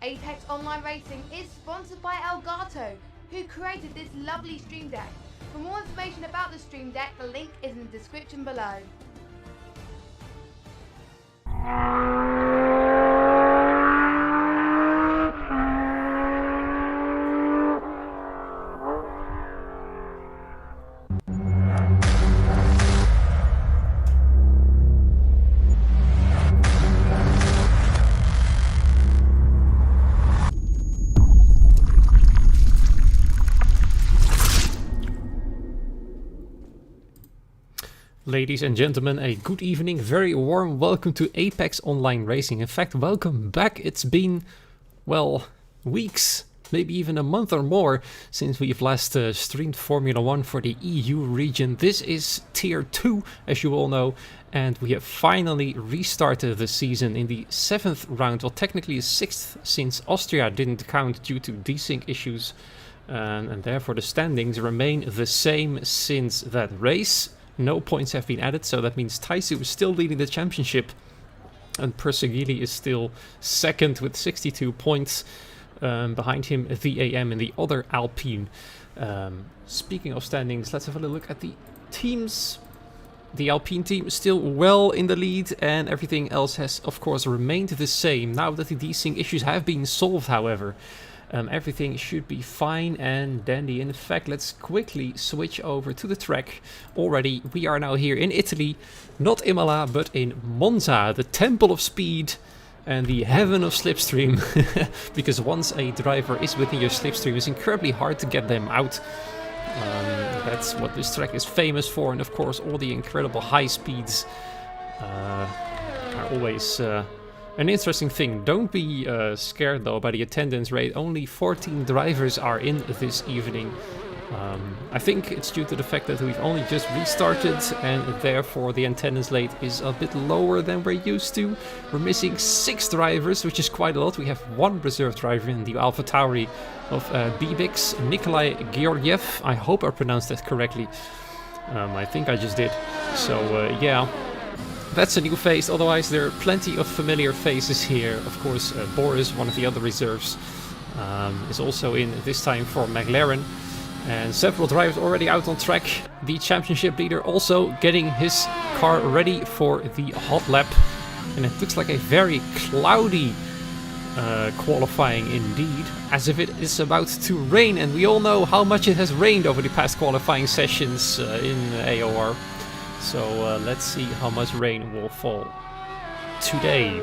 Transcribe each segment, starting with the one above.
Apex Online Racing is sponsored by Elgato, who created this lovely Stream Deck. For more information about the Stream Deck, the link is in the description below. Ladies and gentlemen, a good evening, very warm welcome to Apex Online Racing. In fact, welcome back. It's been, well, weeks, maybe even a month or more since we've last streamed Formula 1 for the EU region. This is Tier 2, as you all know, and we have finally restarted the season in the 7th round, well technically the 6th, since Austria didn't count due to desync issues, and therefore the standings remain the same since that race. No points have been added, so that means Taisu is still leading the championship and Persegili is still second with 62 points. Behind him, VAM and the other Alpine. Speaking of standings, let's have a look at the teams. The Alpine team is still well in the lead and everything else has, of course, remained the same. Now that the desync issues have been solved, however, everything should be fine and dandy. In fact, let's quickly switch over to the track. Already, we are now here in Italy, not Imola, but in Monza, the temple of speed and the heaven of slipstream. Because once a driver is within your slipstream, it's incredibly hard to get them out. That's what this track is famous for, and of course, all the incredible high speeds are always an interesting thing. Don't be scared though by the attendance rate. Only 14 drivers are in this evening. I think it's due to the fact that we've only just restarted and therefore the attendance rate is a bit lower than we're used to. We're missing 6 drivers, which is quite a lot. We have 1 reserve driver in the AlphaTauri of BBX, Nikolai Georgiev. I hope I pronounced that correctly. I think I just did. So yeah. That's a new face, otherwise there are plenty of familiar faces here. Of course, Boris, one of the other reserves, is also in this time for McLaren. And several drivers already out on track. The championship leader also getting his car ready for the hot lap. And it looks like a very cloudy qualifying indeed, as if it is about to rain. And we all know how much it has rained over the past qualifying sessions in AOR. So let's see how much rain will fall today.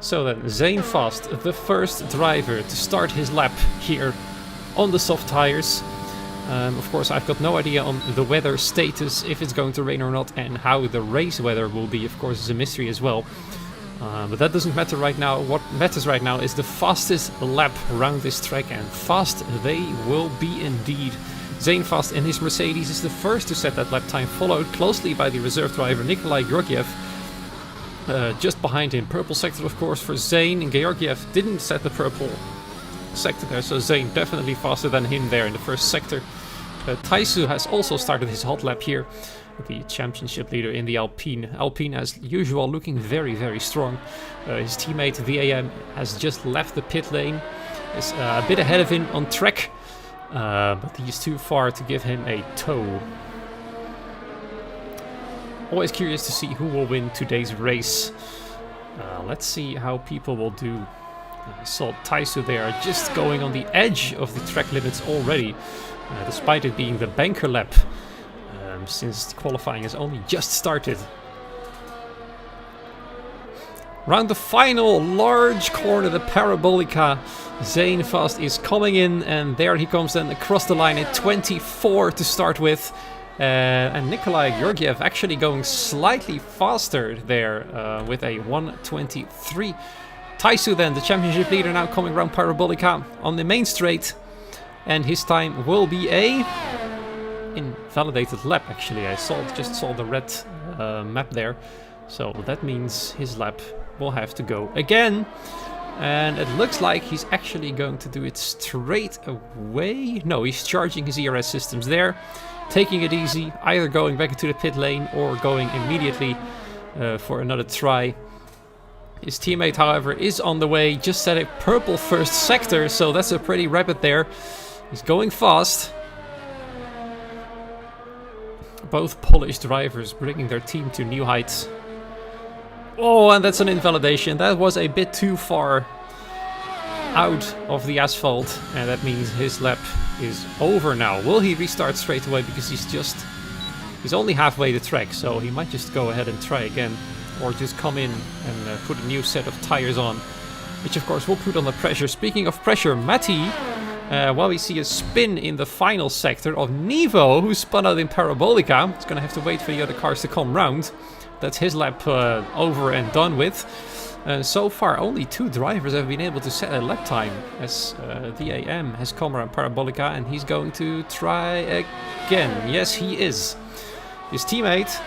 So then, Zane Fast, the first driver to start his lap here on the soft tires. Of course, I've got no idea on the weather status, if it's going to rain or not, and how the race weather will be, of course, is a mystery as well. But that doesn't matter right now. What matters right now is the fastest lap around this track, and fast they will be indeed. Zane Fast in his Mercedes is the first to set that lap time, followed closely by the reserve driver Nikolai Georgiev. Just behind him, purple sector of course for Zane, and Georgiev didn't set the purple sector there, so Zane definitely faster than him there in the first sector. Taisu has also started his hot lap here, the championship leader in the Alpine. Alpine, as usual, looking very, very strong. His teammate VAM has just left the pit lane, is a bit ahead of him on track. But he's too far to give him a tow. Always curious to see who will win today's race. Let's see how people will do. I saw Taisu there just going on the edge of the track limits already, despite it being the banker lap, since qualifying has only just started. Round the final large corner, the Parabolica, Zane Fast is coming in, and there he comes then across the line at 24 to start with. And Nikolai Georgiev actually going slightly faster there with a 1:23. Taisu then, the championship leader, now coming around Parabolica on the main straight. And his time will be a invalidated lap, actually. I just saw the red map there. So that means his lap will have to go again. And it looks like he's actually going to do it straight away. No, he's charging his ERS systems there, taking it easy, either going back into the pit lane or going immediately for another try. His teammate, however, is on the way, just set a purple first sector, so that's a pretty rapid there. He's going fast. Both Polish drivers bringing their team to new heights. Oh, and that's an invalidation. That was a bit too far out of the asphalt, and that means his lap is over now. Will he restart straight away? Because he's only halfway the track, so he might just go ahead and try again, or just come in and put a new set of tires on, which of course will put on the pressure. Speaking of pressure, Matti, while we see a spin in the final sector of Nivo, who spun out in Parabolica. He's gonna have to wait for the other cars to come round. That's his lap over and done with. So far, only 2 drivers have been able to set a lap time, as the AM has come around Parabolica, and he's going to try again. Yes, he is. His teammate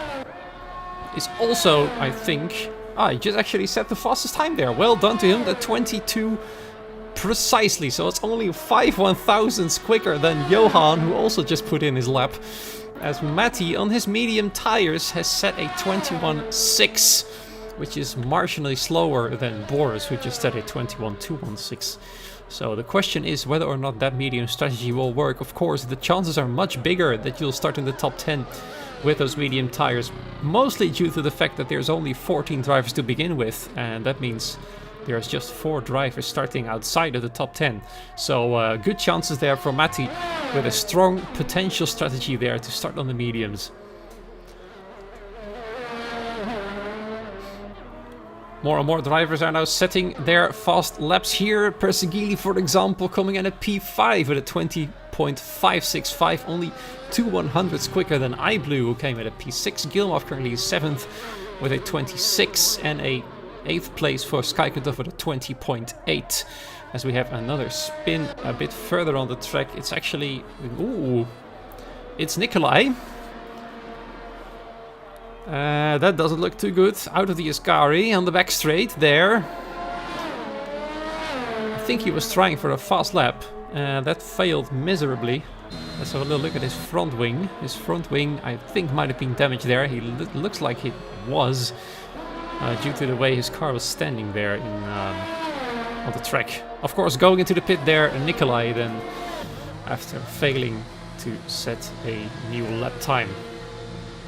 is also, I think... he just actually set the fastest time there. Well done to him, the 22 precisely. So it's only 5 1,000ths quicker than Johan, who also just put in his lap. As Matti, on his medium tires, has set a 21.6, which is marginally slower than Boris, who just set a 21.216. So the question is whether or not that medium strategy will work. Of course, the chances are much bigger that you'll start in the top 10 with those medium tires, mostly due to the fact that there's only 14 drivers to begin with, and that means there's just 4 drivers starting outside of the top 10. So good chances there for Matti, with a strong potential strategy there to start on the mediums. More and more drivers are now setting their fast laps here. Perseguili, for example, coming in at P5 with a 20.565, only 2 100ths quicker than iBlue, who came at a P6. Gilmov currently is 7th with a 26, and a 8th place for Skykatov with a 20.8. As we have another spin a bit further on the track, it's actually... Ooh, it's Nikolai. That doesn't look too good. Out of the Ascari on the back straight there. I think he was trying for a fast lap. That failed miserably. Let's have a little look at his front wing. His front wing, I think, might have been damaged there. He looks like it was, due to the way his car was standing there on the track. Of course, going into the pit there, Nikolai then, after failing to set a new lap time.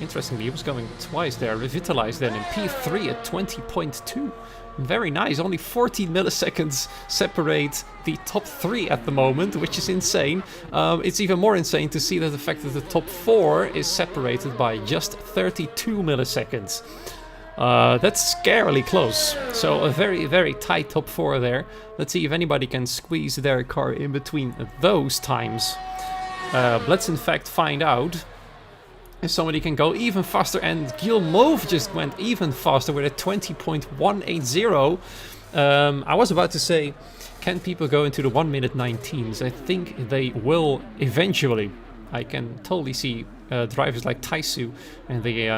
Interestingly, he was going twice there, revitalized then in P3 at 20.2. Very nice, only 14 milliseconds separate the top 3 at the moment, which is insane. It's even more insane to see that the fact that the top 4 is separated by just 32 milliseconds. That's scarily close. So a very, very tight top 4 there. Let's see if anybody can squeeze their car in between those times. Let's in fact find out if somebody can go even faster, and Gilmov just went even faster with a 20.180. I was about to say, can people go into the 1 minute 19s? I think they will eventually. I can totally see drivers like Taisu, and they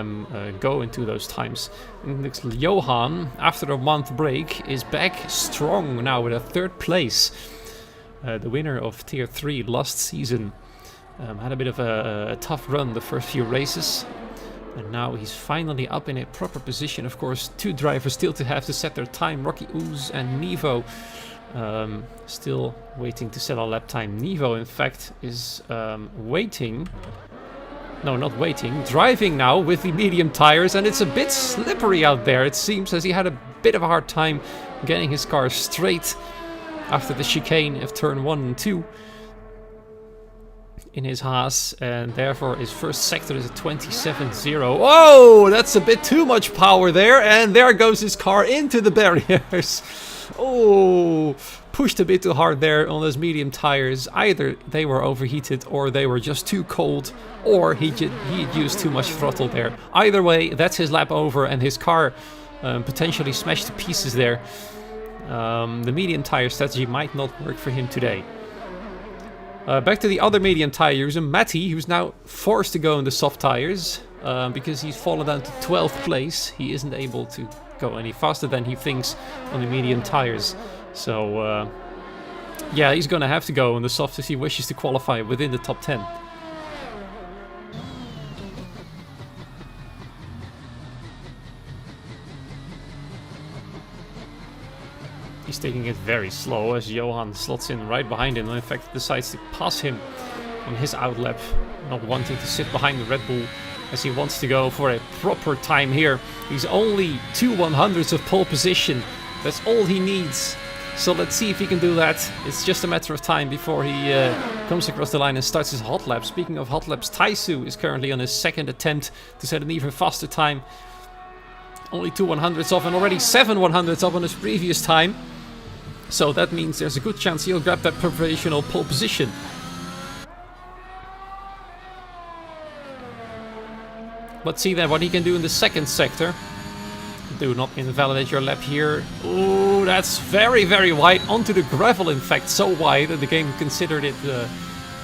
go into those times. And next, Johan, after a month break, is back strong now with a 3rd place. The winner of Tier 3 last season. Had a bit of a tough run the first few races, and now he's finally up in a proper position. Of course, 2 drivers still to have to set their time, Rocky Ooze and Nivo. Still waiting to set a lap time. Nivo, in fact, is waiting. No, not waiting. Driving now with the medium tires, and it's a bit slippery out there, it seems, as he had a bit of a hard time getting his car straight after the chicane of turn 1 and 2. In his Haas, and therefore his first sector is a 27.0. Whoa, that's a bit too much power there, and there goes his car into the barriers. Oh, pushed a bit too hard there on those medium tires. Either they were overheated, or they were just too cold, or he used too much throttle there. Either way, that's his lap over, and his car potentially smashed to pieces there. The medium tire strategy might not work for him today. Back to the other medium tire user, Matti, who's now forced to go in the soft tires because he's fallen down to 12th place. He isn't able to go any faster than he thinks on the medium tires. So, yeah, he's going to have to go in the soft if he wishes to qualify within the top 10. He's taking it very slow as Johan slots in right behind him and in fact decides to pass him on his outlap, not wanting to sit behind the Red Bull as he wants to go for a proper time here. He's only 2 100ths of pole position. That's all he needs. So let's see if he can do that. It's just a matter of time before he comes across the line and starts his hot lap. Speaking of hot laps, Taisu is currently on his second attempt to set an even faster time. Only 2 100ths off and already 7 100ths off on his previous time. So that means there's a good chance he'll grab that provisional pole position. Let's see then what he can do in the second sector. Do not invalidate your lap here. Ooh, that's very, very wide. Onto the gravel, in fact, so wide that the game considered it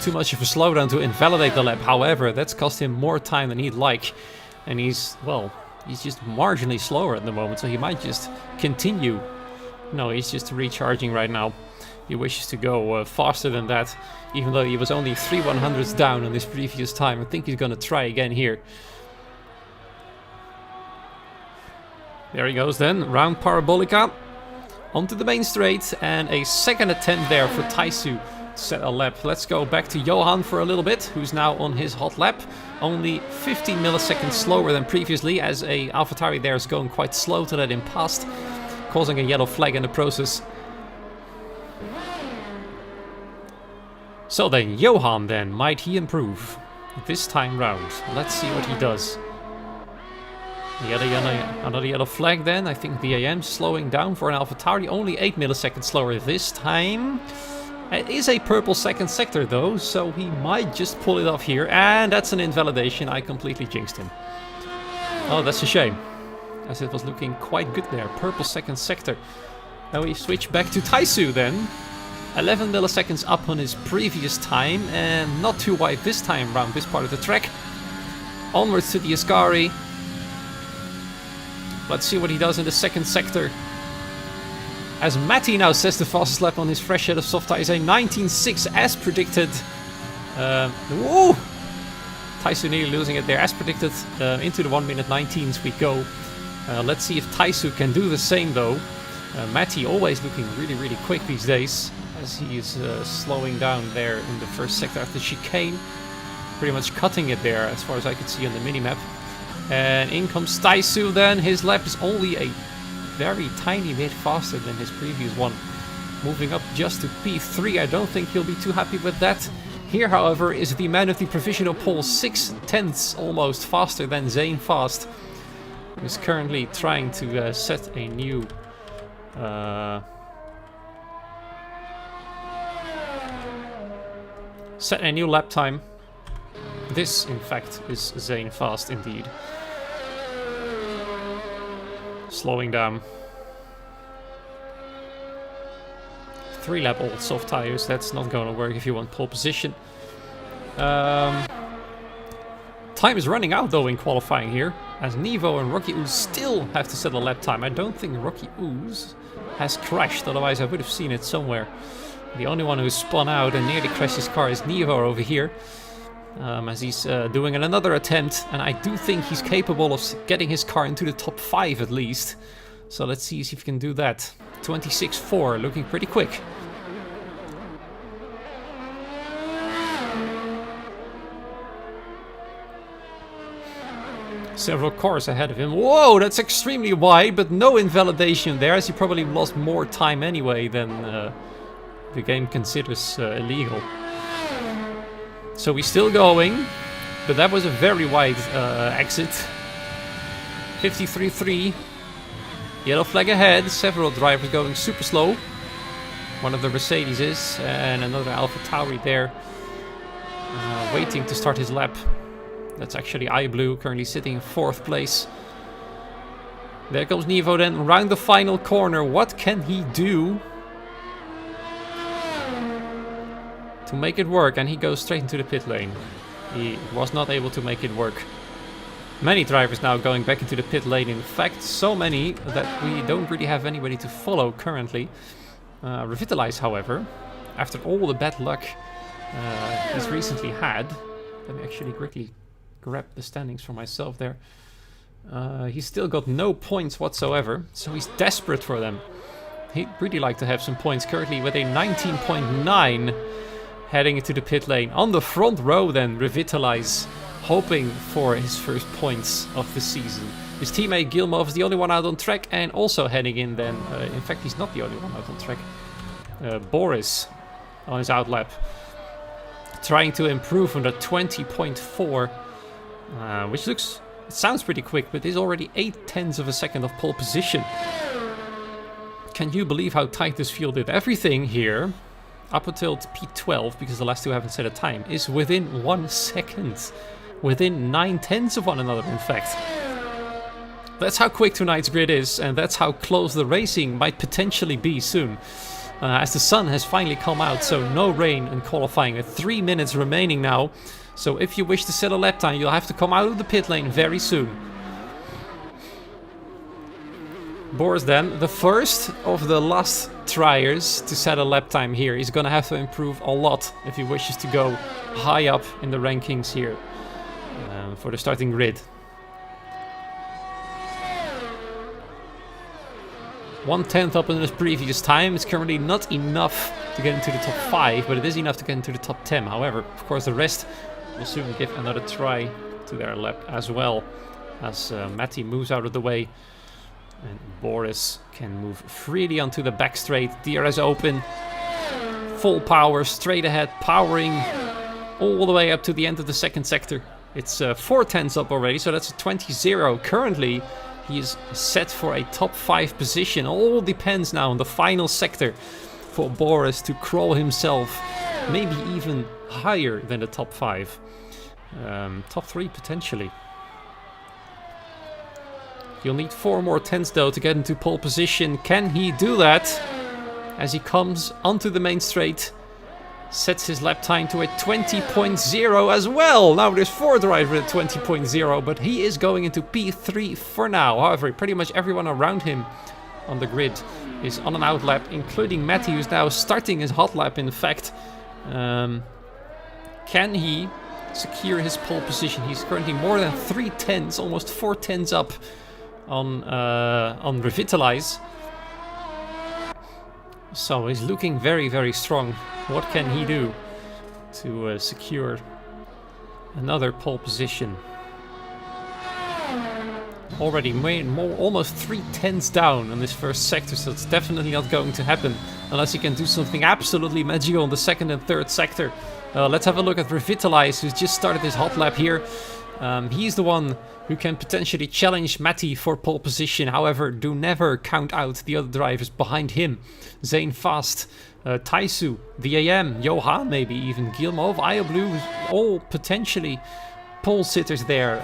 too much of a slowdown to invalidate the lap. However, that's cost him more time than he'd like. And he's, well, he's just marginally slower at the moment, so he might just continue. No, he's just recharging right now. He wishes to go faster than that, even though he was only 3 100ths down on his previous time. I think he's gonna try again here. There he goes then, round Parabolica, onto the main straight, and a second attempt there for Taisu to set a lap. Let's go back to Johan for a little bit, who's now on his hot lap. Only 15 milliseconds slower than previously, as a AlphaTauri there is going quite slow to let him past, causing a yellow flag in the process. So then, Johan then, might he improve this time round? Let's see what he does. Another yellow flag then. I think the AM slowing down for an AlphaTauri. Only 8 milliseconds slower this time. It is a purple second sector though, so he might just pull it off here. And that's an invalidation. I completely jinxed him. Oh, that's a shame, as it was looking quite good there. Purple second sector. Now we switch back to Taisu then. 11 milliseconds up on his previous time, and not too wide this time around this part of the track. Onwards to the Ascari. Let's see what he does in the second sector. As Matty now says the fastest lap on his fresh set of soft tires, a 19.6 as predicted. Whoa! Taisu nearly losing it there as predicted. Into the 1 minute 19s we go. Let's see if Taisu can do the same though. Matty always looking really, really quick these days, as he is slowing down there in the first sector after chicane. Pretty much cutting it there as far as I could see on the minimap. And in comes Taisu then. His lap is only a very tiny bit faster than his previous one. Moving up just to P3. I don't think he'll be too happy with that. Here, however, is the man of the provisional pole, 6/10 almost faster than Zane Fast. He's currently trying to set a new... set a new lap time. This, in fact, is Zane Fast indeed. Slowing down. 3-lap old soft tires, that's not going to work if you want pole position. Time is running out though in qualifying here, as Nevo and Rocky Ooze still have to set a lap time. I don't think Rocky Ooze has crashed, otherwise I would have seen it somewhere. The only one who spun out and nearly crashed his car is Nevo over here. As he's doing another attempt, and I do think he's capable of getting his car into the top 5 at least. So let's see if he can do that. 26.4, looking pretty quick. Several cars ahead of him. Whoa, that's extremely wide, but no invalidation there, as he probably lost more time anyway than the game considers illegal. So he's still going, but that was a very wide exit. 53.3. Yellow flag ahead. Several drivers going super slow. One of the Mercedes is, and another AlphaTauri there, waiting to start his lap. That's actually iBlue, currently sitting in 4th place. There comes Nevo then, around the final corner. What can he do to make it work? And he goes straight into the pit lane. He was not able to make it work. Many drivers now going back into the pit lane. In fact, so many that we don't really have anybody to follow currently. Revitalize, however, after all the bad luck he's recently had. Let me actually quickly grab the standings for myself there. He's still got no points whatsoever, so he's desperate for them. He'd really like to have some points, currently with a 19.9 heading into the pit lane. On the front row then, Revitalize, hoping for his first points of the season. His teammate Gilmov is the only one out on track and also heading in then. In fact, he's not the only one out on track. Boris on his outlap, trying to improve on the 20.4, which looks, it sounds pretty quick, but is already 0.8 of a second of pole position. Can you believe how tight this field is? Everything here, up until P12, because the last two haven't set a time, is within 1 second. Within 0.9 of one another, in fact. That's how quick tonight's grid is, and that's how close the racing might potentially be soon. As the sun has finally come out, so no rain in qualifying, with 3 minutes remaining now. So if you wish to set a lap time, you'll have to come out of the pit lane very soon. Boris then, the first of the last triers to set a lap time here. He's gonna have to improve a lot if he wishes to go high up in the rankings here for the starting grid. 1/10 up in his previous time. It's currently not enough to get into the top 5, but it is enough to get into the top 10. However, of course, the rest will soon give another try to their lap as well, as Matty moves out of the way and Boris can move freely onto the back straight. DRS open, full power, straight ahead, powering all the way up to the end of the second sector. It's 4/10 up already, so that's a 20-0. Currently, he is set for a top 5 position. All depends now on the final sector for Boris to crawl himself maybe even higher than the top 5. Top 3 potentially. He'll need 4 more tenths though to get into pole position. Can he do that? As he comes onto the main straight, sets his lap time to a 20.0 as well. Now there's 4 drivers at 20.0, but he is going into P3 for now. However, pretty much everyone around him on the grid is on an out lap, including Matty, who's now starting his hot lap, in fact. Can he secure his pole position? He's currently more than 3 tenths, almost 4 tenths up on Revitalize. So he's looking very, very strong. What can he do to secure another pole position? Already almost 3 tenths down on this first sector, so it's definitely not going to happen unless he can do something absolutely magical in the second and third sector. Let's have a look at Revitalize, who's just started his hot lap here. He's the one who can potentially challenge Matty for pole position. However, do never count out the other drivers behind him. Zane Fast, Taisu, VAM, Johan maybe even, Gilmov, Ioblu, all potentially pole sitters there.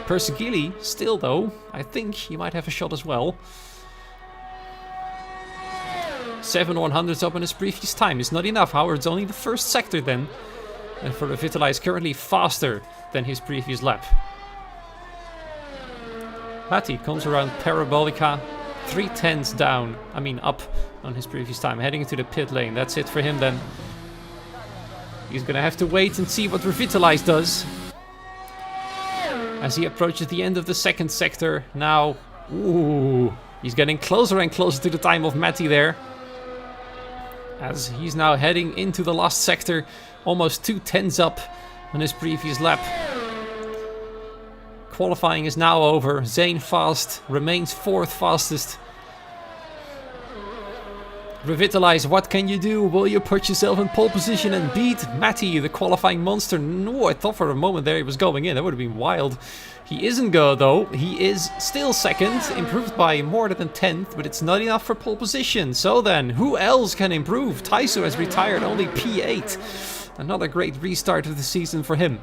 Persegili still though, I think he might have a shot as well. 7 100s up in his previous time is not enough. However, it's only the first sector then. And for Revitalize, currently faster than his previous lap. Matty comes around Parabolica, 3 tenths down, up on his previous time, heading into the pit lane. That's it for him then. He's gonna have to wait and see what Revitalize does as he approaches the end of the second sector. Now, he's getting closer and closer to the time of Matty there, as he's now heading into the last sector, almost 2 tenths up on his previous lap. Qualifying is now over. Zane Fast remains 4th fastest. Revitalize, what can you do? Will you put yourself in pole position and beat Matty, the qualifying monster? No, I thought for a moment there he was going in. That would have been wild. He isn't though. He is still second, improved by more than a tenth, but it's not enough for pole position. So then, who else can improve? Taisu has retired, only P8. Another great restart of the season for him.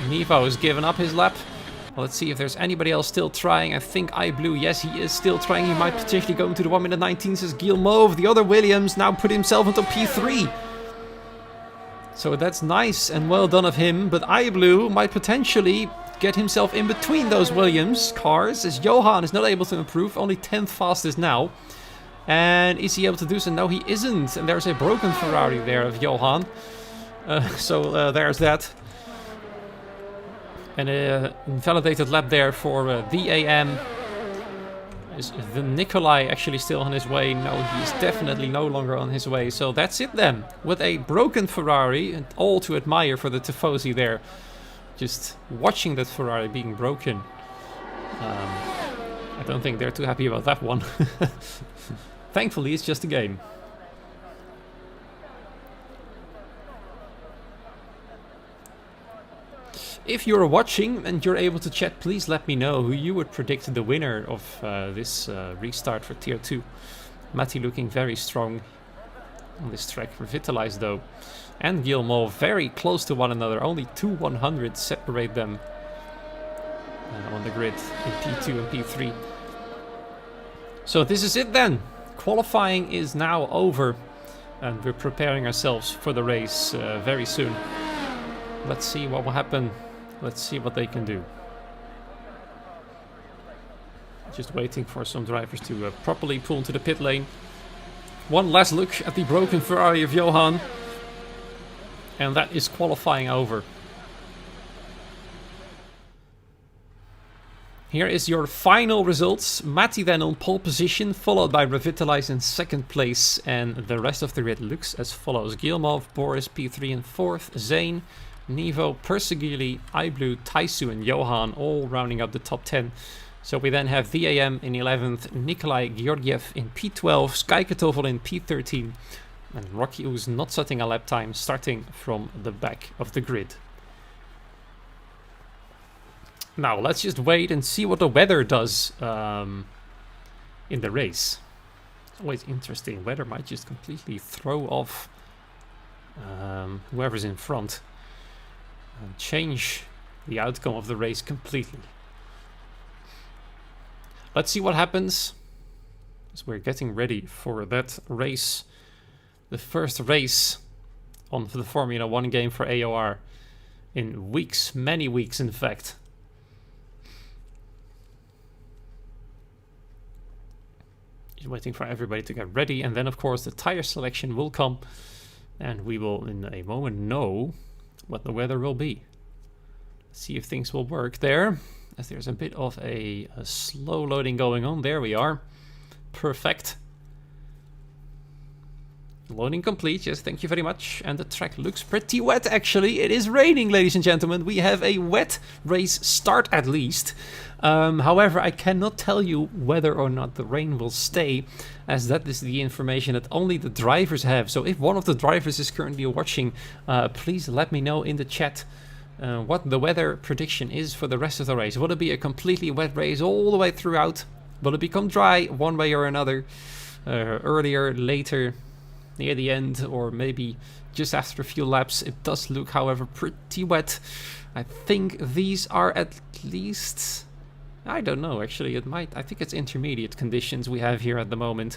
Nevo has given up his lap. Well, let's see if there's anybody else still trying. I think iBlue, yes, he is still trying. He might potentially go into the 1 minute 19, says Guillemot. The other Williams now put himself into P3. So that's nice and well done of him. But iBlue might potentially get himself in between those Williams cars, as Johan is not able to improve. Only 10th fastest now. And is he able to do so? No, he isn't. And there's a broken Ferrari there of Johan. So there's that. And a invalidated lap there for VAM. Is the Nikolai actually still on his way? No, he's definitely no longer on his way. So that's it then. With a broken Ferrari, and all to admire for the Tifosi there. Just watching that Ferrari being broken. I don't think they're too happy about that one. Thankfully, it's just a game. If you're watching and you're able to chat, please let me know who you would predict the winner of this restart for Tier 2. Matti looking very strong on this track. Revitalized though. And Guillemot very close to one another. Only 2 100s separate them on the grid in P2 and P3. So this is it then. Qualifying is now over. And we're preparing ourselves for the race very soon. Let's see what will happen. Let's see what they can do. Just waiting for some drivers to properly pull into the pit lane. One last look at the broken Ferrari of Johan. And that is qualifying over. Here is your final results. Matti then on pole position, followed by Revitalize in second place. And the rest of the grid looks as follows. Guillemot, Boris, P3 and 4th. Zane, Nevo, Persegili, iBlue, Taisu and Johan all rounding up the top 10. So we then have VAM in 11th, Nikolai Georgiev in P12, Sky Kartoffel in P13 and Rocky who's not setting a lap time starting from the back of the grid. Now let's just wait and see what the weather does in the race. It's always interesting. Weather might just completely throw off whoever's in front. And change the outcome of the race completely. Let's see what happens as we're getting ready for that race. The first race on the Formula 1 game for AOR in weeks, many weeks in fact. Just waiting for everybody to get ready, and then of course the tire selection will come and we will in a moment know what the weather will be. Let's see if things will work there, as there's a bit of a slow loading going on. There we are. Perfect. Loading complete, yes, thank you very much. And the track looks pretty wet actually. It is raining, ladies and gentlemen. We have a wet race start at least. However, I cannot tell you whether or not the rain will stay, as that is the information that only the drivers have. So if one of the drivers is currently watching, please let me know in the chat what the weather prediction is for the rest of the race. Will it be a completely wet race all the way throughout? Will it become dry one way or another? Earlier, later, near the end, or maybe just after a few laps? It does look, however, pretty wet. I think these are at least... I don't know, actually. It might... I think it's intermediate conditions we have here at the moment.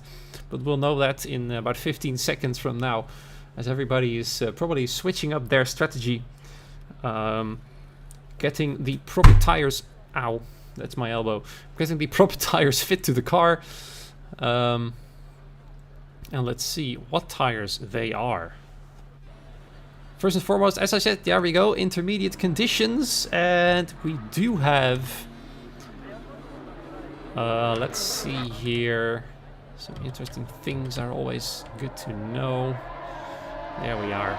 But we'll know that in about 15 seconds from now, as everybody is probably switching up their strategy. Getting the proper tires... Ow, that's my elbow. Getting the proper tires fit to the car. And let's see what tires they are. First and foremost, as I said, there we go, intermediate conditions. And we do have... let's see here. Some interesting things are always good to know. There we are.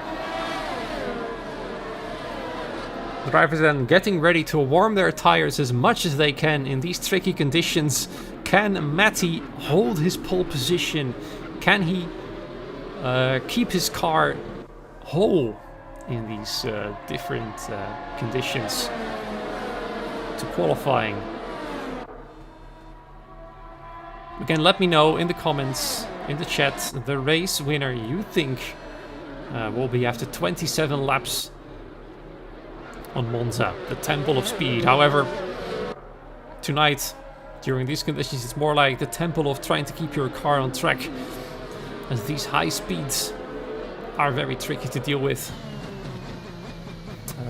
The drivers then getting ready to warm their tires as much as they can in these tricky conditions. Can Matti hold his pole position? Can he keep his car whole in these different conditions to qualifying? Again, let me know in the comments, in the chat, the race winner you think will be after 27 laps on Monza, the Temple of Speed. However, tonight, during these conditions, it's more like the temple of trying to keep your car on track, as these high speeds are very tricky to deal with.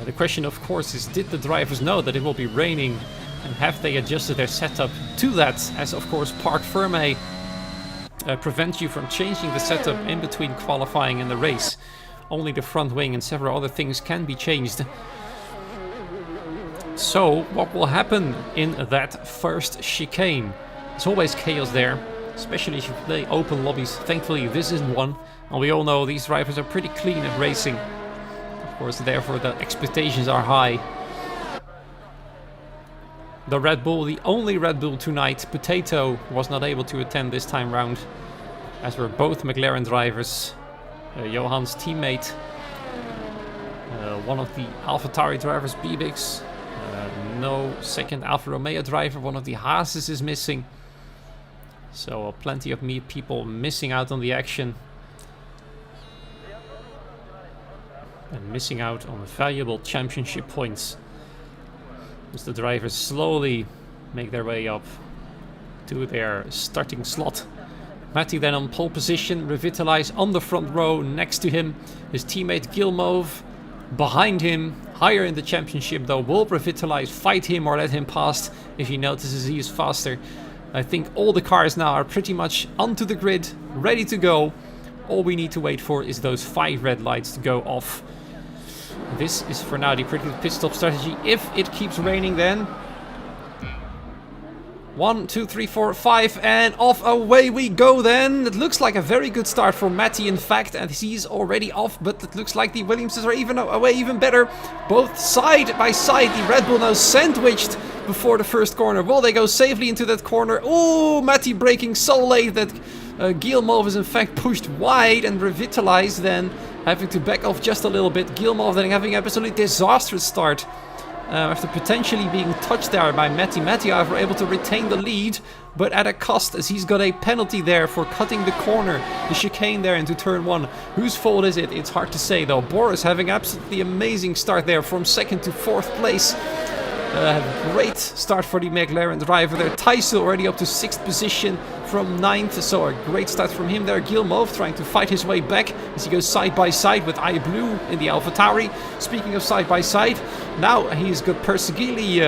The question, of course, is did the drivers know that it will be raining, and have they adjusted their setup to that, as of course Parc Fermé prevents you from changing the setup in between qualifying and the race. Only the front wing and several other things can be changed. So, what will happen in that first chicane? There's always chaos there, especially if you play open lobbies. Thankfully, this isn't one. And we all know these drivers are pretty clean at racing. Of course, therefore the expectations are high. The Red Bull, the only Red Bull tonight, Potato, was not able to attend this time round, as were both McLaren drivers. Johan's teammate, one of the AlphaTauri drivers, Bibix. No second Alfa Romeo driver, one of the Haases is missing. So plenty of people missing out on the action. And missing out on valuable championship points. As the drivers slowly make their way up to their starting slot. Matty then on pole position, Revitalize on the front row next to him. His teammate Gilmove behind him, higher in the championship though. Will Revitalize fight him or let him pass if he notices he is faster? I think all the cars now are pretty much onto the grid, ready to go. All we need to wait for is those 5 red lights to go off. This is for now the critical pit stop strategy. If it keeps raining then. 1, 2, 3, 4, 5 and off away we go then. It looks like a very good start for Matty in fact, and he's already off, but it looks like the Williamses are even better. Both side by side, the Red Bull now sandwiched before the first corner. Will they go safely into that corner? Oh, Matty braking so late that Gilmove is in fact pushed wide, and Revitalize then having to back off just a little bit. Gilmove then having an absolutely disastrous start. After potentially being touched there by Matty. Matty, however, able to retain the lead, but at a cost, as he's got a penalty there for cutting the corner, the chicane there into turn 1. Whose fault is it? It's hard to say though. Boris having absolutely amazing start there from 2nd to 4th place. Great start for the McLaren driver there. Thijssen already up to 6th position from 9th, so a great start from him there. Gilmove trying to fight his way back as he goes side by side with iBlue in the AlphaTauri. Speaking of side by side, now he's got Persegili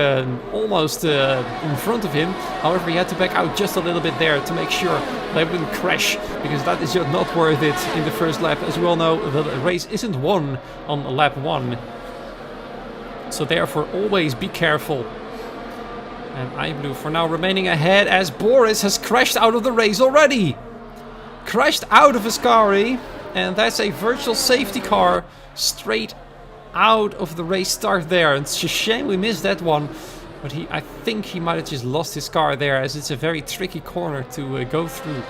almost in front of him. However, he had to back out just a little bit there to make sure they wouldn't crash, because that is just not worth it in the first lap. As we all know, the race isn't won on lap 1. So therefore, always be careful. And iBlue for now remaining ahead as Boris has crashed out of the race already. Crashed out of Ascari. And that's a virtual safety car straight out of the race start there. It's a shame we missed that one. But I think he might have just lost his car there, as it's a very tricky corner to go through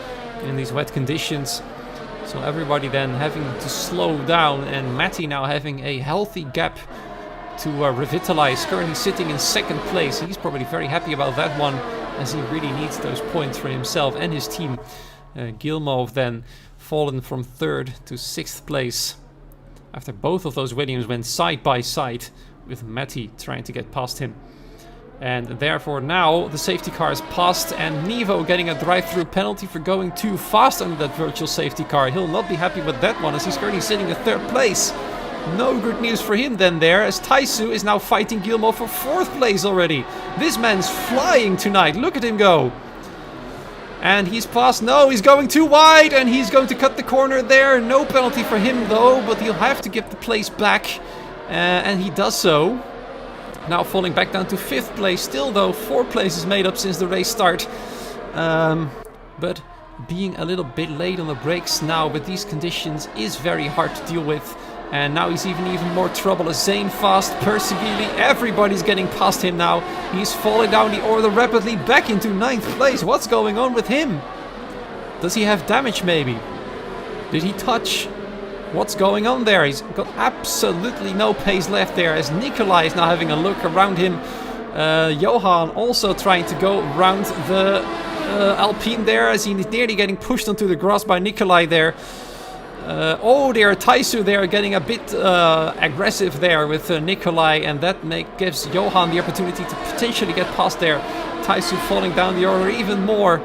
in these wet conditions. So everybody then having to slow down, and Matty now having a healthy gap to Revitalize, currently sitting in 2nd place. He's probably very happy about that one, as he really needs those points for himself and his team. Gilmove then fallen from 3rd to 6th place after both of those Williams went side by side, with Matty trying to get past him. And therefore now the safety car is passed, and Nevo getting a drive-through penalty for going too fast under that virtual safety car. He'll not be happy with that one, as he's currently sitting in 3rd place. No good news for him then there, as Taisu is now fighting Gilmore for 4th place already. This man's flying tonight, look at him go. And he's passed, no, he's going too wide, and he's going to cut the corner there. No penalty for him though, but he'll have to give the place back. And he does so. Now falling back down to 5th place. Still though, 4 places made up since the race start. But being a little bit late on the brakes now with these conditions is very hard to deal with. And now he's even more trouble as Zane fast, Persegili, everybody's getting past him now. He's falling down the order rapidly back into 9th place. What's going on with him? Does he have damage maybe? Did he touch? What's going on there? He's got absolutely no pace left there, as Nikolai is now having a look around him. Johan also trying to go around the Alpine there, as he's nearly getting pushed onto the grass by Nikolai there. Oh dear, Taisu there getting a bit aggressive there with Nikolai, and that gives Johan the opportunity to potentially get past there. Taisu falling down the order even more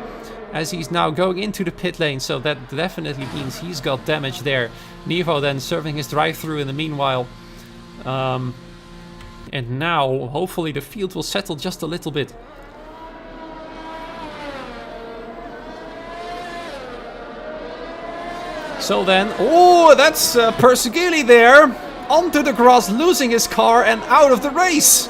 as he's now going into the pit lane, so that definitely means he's got damage there. Nevo then serving his drive-through in the meanwhile. And now hopefully the field will settle just a little bit. So then, oh, that's Persegili there, onto the grass, losing his car and out of the race.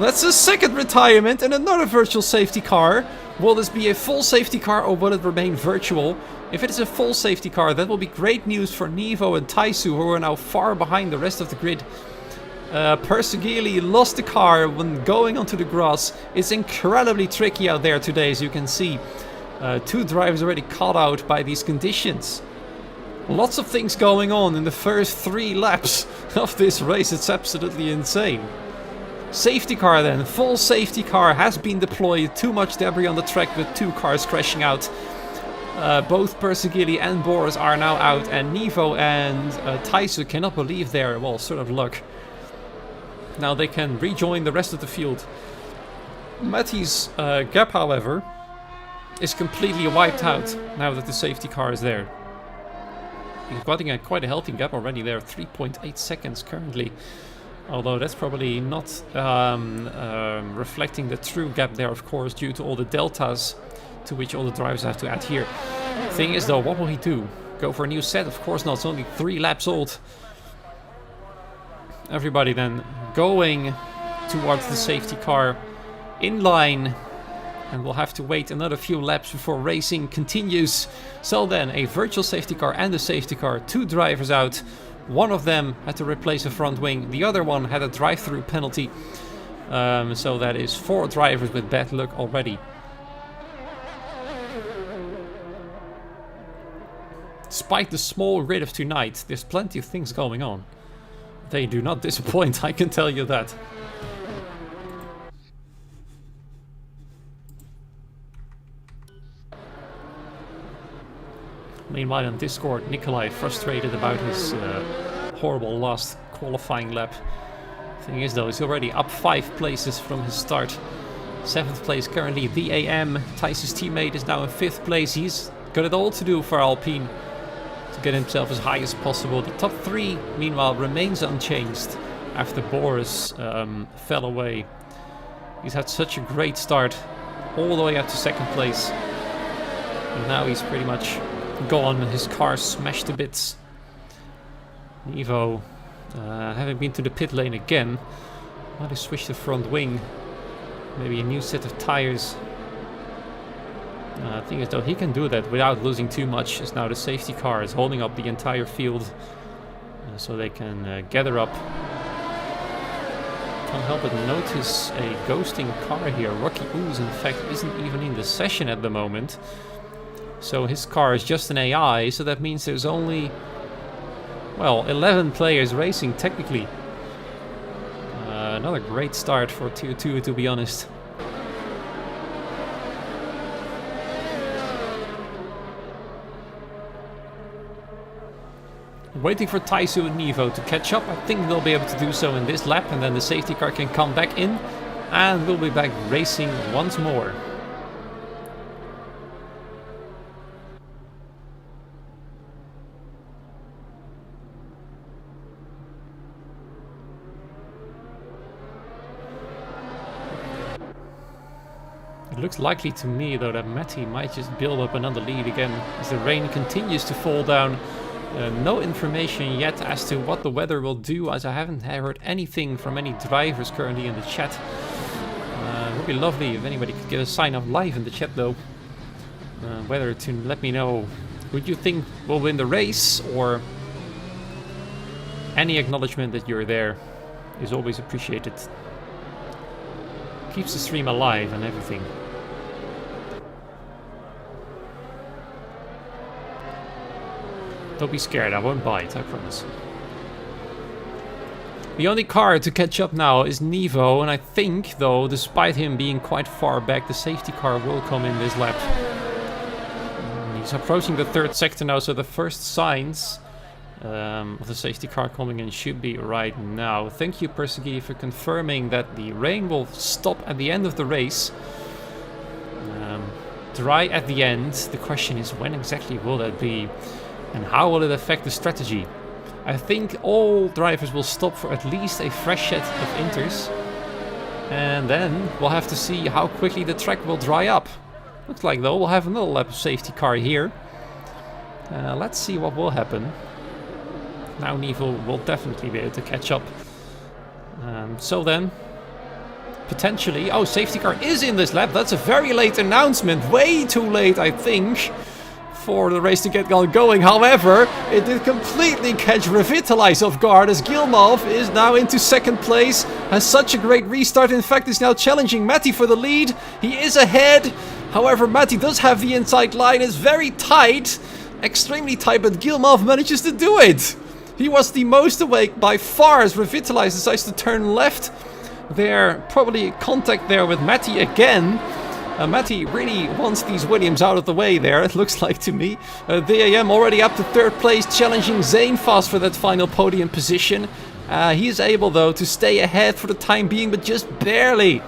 That's a second retirement and another virtual safety car. Will this be a full safety car or will it remain virtual? If it is a full safety car, that will be great news for Nevo and Taisu, who are now far behind the rest of the grid. Persegili lost the car when going onto the grass. It's incredibly tricky out there today, as you can see. 2 drivers already caught out by these conditions. Lots of things going on in the first 3 laps of this race. It's absolutely insane. Safety car then. Full safety car has been deployed. Too much debris on the track with 2 cars crashing out. Both Persegili and Boris are now out, and Nevo and Taisu cannot believe their, well, sort of luck. Now they can rejoin the rest of the field. Matty's gap, however, is completely wiped out now that the safety car is there. He's getting quite a healthy gap already there, 3.8 seconds currently. Although that's probably not reflecting the true gap there, of course, due to all the deltas to which all the drivers have to adhere. Thing is though, what will he do? Go for a new set? Of course not, it's only 3 laps old. Everybody then going towards the safety car in line, and we'll have to wait another few laps before racing continues. So then, a virtual safety car and a safety car, 2 drivers out. One of them had to replace a front wing, the other one had a drive-through penalty. So that is 4 drivers with bad luck already. Despite the small grid of tonight, there's plenty of things going on. They do not disappoint, I can tell you that. Meanwhile on Discord, Nikolai frustrated about his horrible last qualifying lap. Thing is though, he's already up 5 places from his start. 7th place currently, the AM. Thijs' teammate is now in 5th place. He's got it all to do for Alpine to get himself as high as possible. The top 3, meanwhile, remains unchanged after Boris fell away. He's had such a great start, all the way up to 2nd place. And now he's pretty much gone, his car smashed to bits. Nevo, having been to the pit lane again, might have switched the front wing. Maybe a new set of tires. I think as though he can do that without losing too much, as now the safety car is holding up the entire field, so they can gather up. Can't help but notice a ghosting car here. Rocky Ooze, in fact, isn't even in the session at the moment. So his car is just an AI, so that means there's only, well, 11 players racing technically. Another great start for Tier 2, to be honest. Waiting for Taisu and Nevo to catch up. I think they'll be able to do so in this lap, and then the safety car can come back in, and we'll be back racing once more. It looks likely to me though that Matty might just build up another lead again as the rain continues to fall down. No information yet as to what the weather will do, as I haven't heard anything from any drivers currently in the chat. It would be lovely if anybody could give a sign of life in the chat though. Whether to let me know who you think will win the race, or any acknowledgement that you're there is always appreciated. Keeps the stream alive and everything. Don't be scared, I won't bite, I promise. The only car to catch up now is Nevo, and I think, though, despite him being quite far back, the safety car will come in this lap. He's approaching the 3rd sector now, so the first signs of the safety car coming in should be right now. Thank you, Persegui, for confirming that the rain will stop at the end of the race. Dry at the end. The question is, when exactly will that be? And how will it affect the strategy? I think all drivers will stop for at least a fresh set of inters. And then we'll have to see how quickly the track will dry up. Looks like though we'll have another lap of safety car here. Let's see what will happen. Now Nevo will definitely be able to catch up. So then, potentially. Oh, safety car is in this lap. That's a very late announcement. Way too late, I think, for the race to get going. However, it did completely catch Revitalize off guard as Gilmov is now into second place. Has such a great restart. In fact, is now challenging Matty for the lead. He is ahead. However, Matty does have the inside line. It's very tight. Extremely tight, but Gilmov manages to do it. He was the most awake by far as Revitalize decides to turn left. There, probably contact there with Matty again. Matty really wants these Williams out of the way there, it looks like to me. VAM already up to third place, challenging Zane Fast for that final podium position. He is able, though, to stay ahead for the time being, but just barely.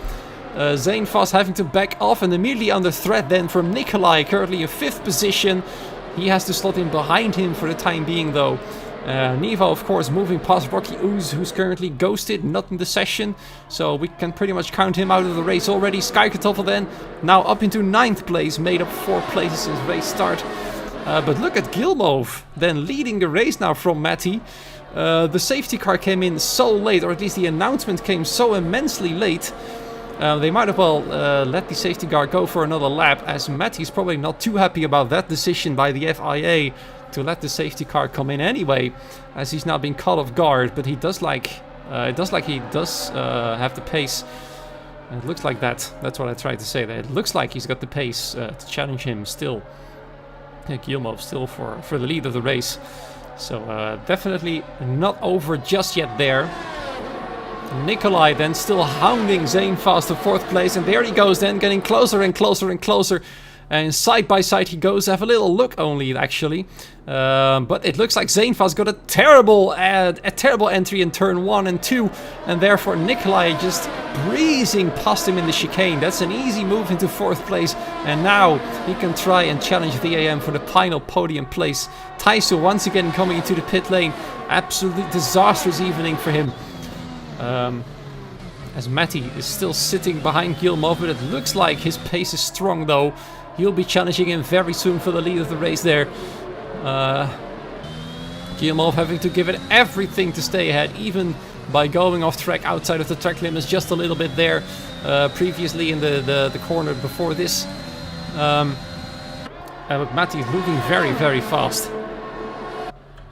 Zane Fast having to back off and immediately under threat then from Nikolai, currently in 5th position. He has to slot in behind him for the time being, though. Nevo, of course, moving past Rocky Ooze, who's currently ghosted, not in the session. So we can pretty much count him out of the race already. Skykartoffel then, now up into 9th place, made up 4 places since race start. But look at Gilmov, then leading the race now from Matty. The safety car came in so late, or at least the announcement came so immensely late. They might as well let the safety car go for another lap, as Matty's probably not too happy about that decision by the FIA to let the safety car come in anyway, as he's now been caught off guard. But he does have the pace. It looks like that. That's what I tried to say. That it looks like he's got the pace to challenge him still. Gilmov still for the lead of the race. So definitely not over just yet there. Nikolai then still hounding Zane Fast to 4th place, and there he goes then, getting closer and closer and closer. And side by side he goes. Have a little look only, actually. But it looks like Zane Fast got a terrible entry in turn 1 and 2. And therefore Nikolai just breezing past him in the chicane. That's an easy move into 4th place. And now he can try and challenge VAM for the final podium place. Taisu once again coming into the pit lane. Absolutely disastrous evening for him. As Matty is still sitting behind Gilmov, but it looks like his pace is strong, though. He'll be challenging him very soon for the lead of the race there. Gilmov having to give it everything to stay ahead, even by going off track outside of the track limits just a little bit there. Previously in the corner before this. But Matty is moving very, very fast.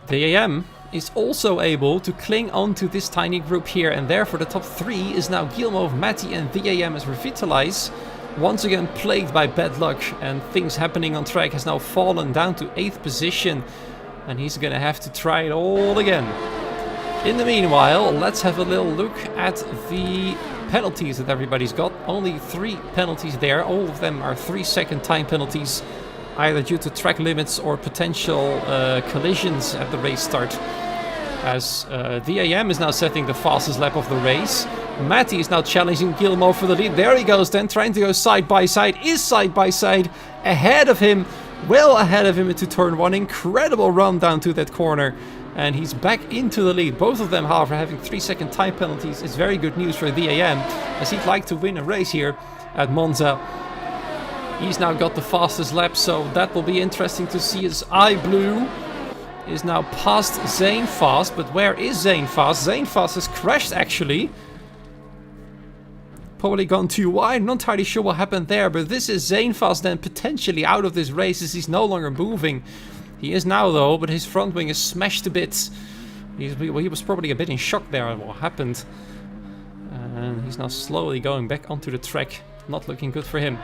The AM is also able to cling on to this tiny group here, and therefore the top 3 is now Gilmov, Matty and VAM as Revitalize. Once again plagued by bad luck and things happening on track, has now fallen down to 8th position, and he's gonna have to try it all again. In the meanwhile, let's have a little look at the penalties that everybody's got. Only 3 penalties there. All of them are 3-second time penalties, either due to track limits or potential collisions at the race start. As VAM is now setting the fastest lap of the race. Matty is now challenging Gilmov for the lead. There he goes then, trying to go side by side. Is side by side ahead of him. Well ahead of him into turn 1. Incredible run down to that corner. And he's back into the lead. Both of them, however, having 3-second time penalties. Is very good news for VAM, as he'd like to win a race here at Monza. He's now got the fastest lap, so that will be interesting to see, as iBlue is now past Zane Fast. But where is Zane Fast? Zane Fast has crashed, actually. Probably gone too wide. Not entirely sure what happened there, but this is Zane Fast then potentially out of this race, as he's no longer moving. He is now, though, but his front wing is smashed to bits. He was probably a bit in shock there at what happened. And he's now slowly going back onto the track. Not looking good for him.